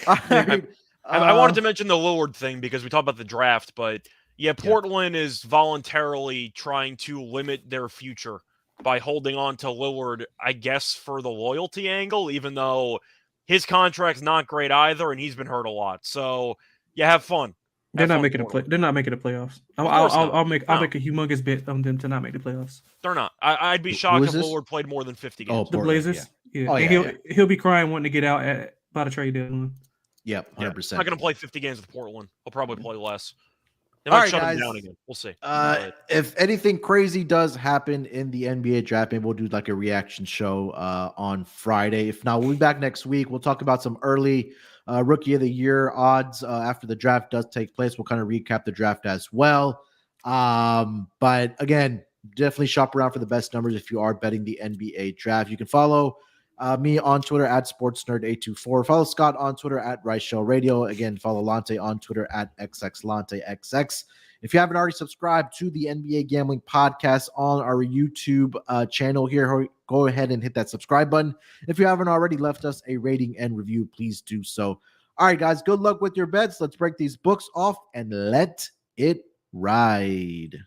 right. I wanted to mention the Lillard thing because we talked about the draft, but yeah, Portland is voluntarily trying to limit their future by holding on to Lillard, I guess, for the loyalty angle, even though his contract's not great either, and he's been hurt a lot. So, yeah, have fun. They're not making They're not making the playoffs. I'll make a humongous bet on them to not make the playoffs. They're not. I'd be shocked if Lillard played more than 50 games. The Blazers. Yeah. He'll be crying wanting to get out by the trade deadline. Yep, 100%. He's not going to play 50 games with Portland. He'll probably play less. They All might right, shut guys. him down again. We'll see. If anything crazy does happen in the NBA draft, maybe we'll do like a reaction show on Friday. If not, we'll be back next week. We'll talk about some early rookie of the year odds after the draft does take place. We'll kind of recap the draft as well. But again, definitely shop around for the best numbers if you are betting the NBA draft. You can follow me on Twitter at SportsNerd824. Follow Scott on Twitter at Reichel Radio. Again, follow Lante on Twitter at XXLanteXX. If you haven't already subscribed to the NBA Gambling Podcast on our YouTube channel here, go ahead and hit that subscribe button. If you haven't already left us a rating and review, please do so. All right, guys, good luck with your bets. Let's break these books off and let it ride.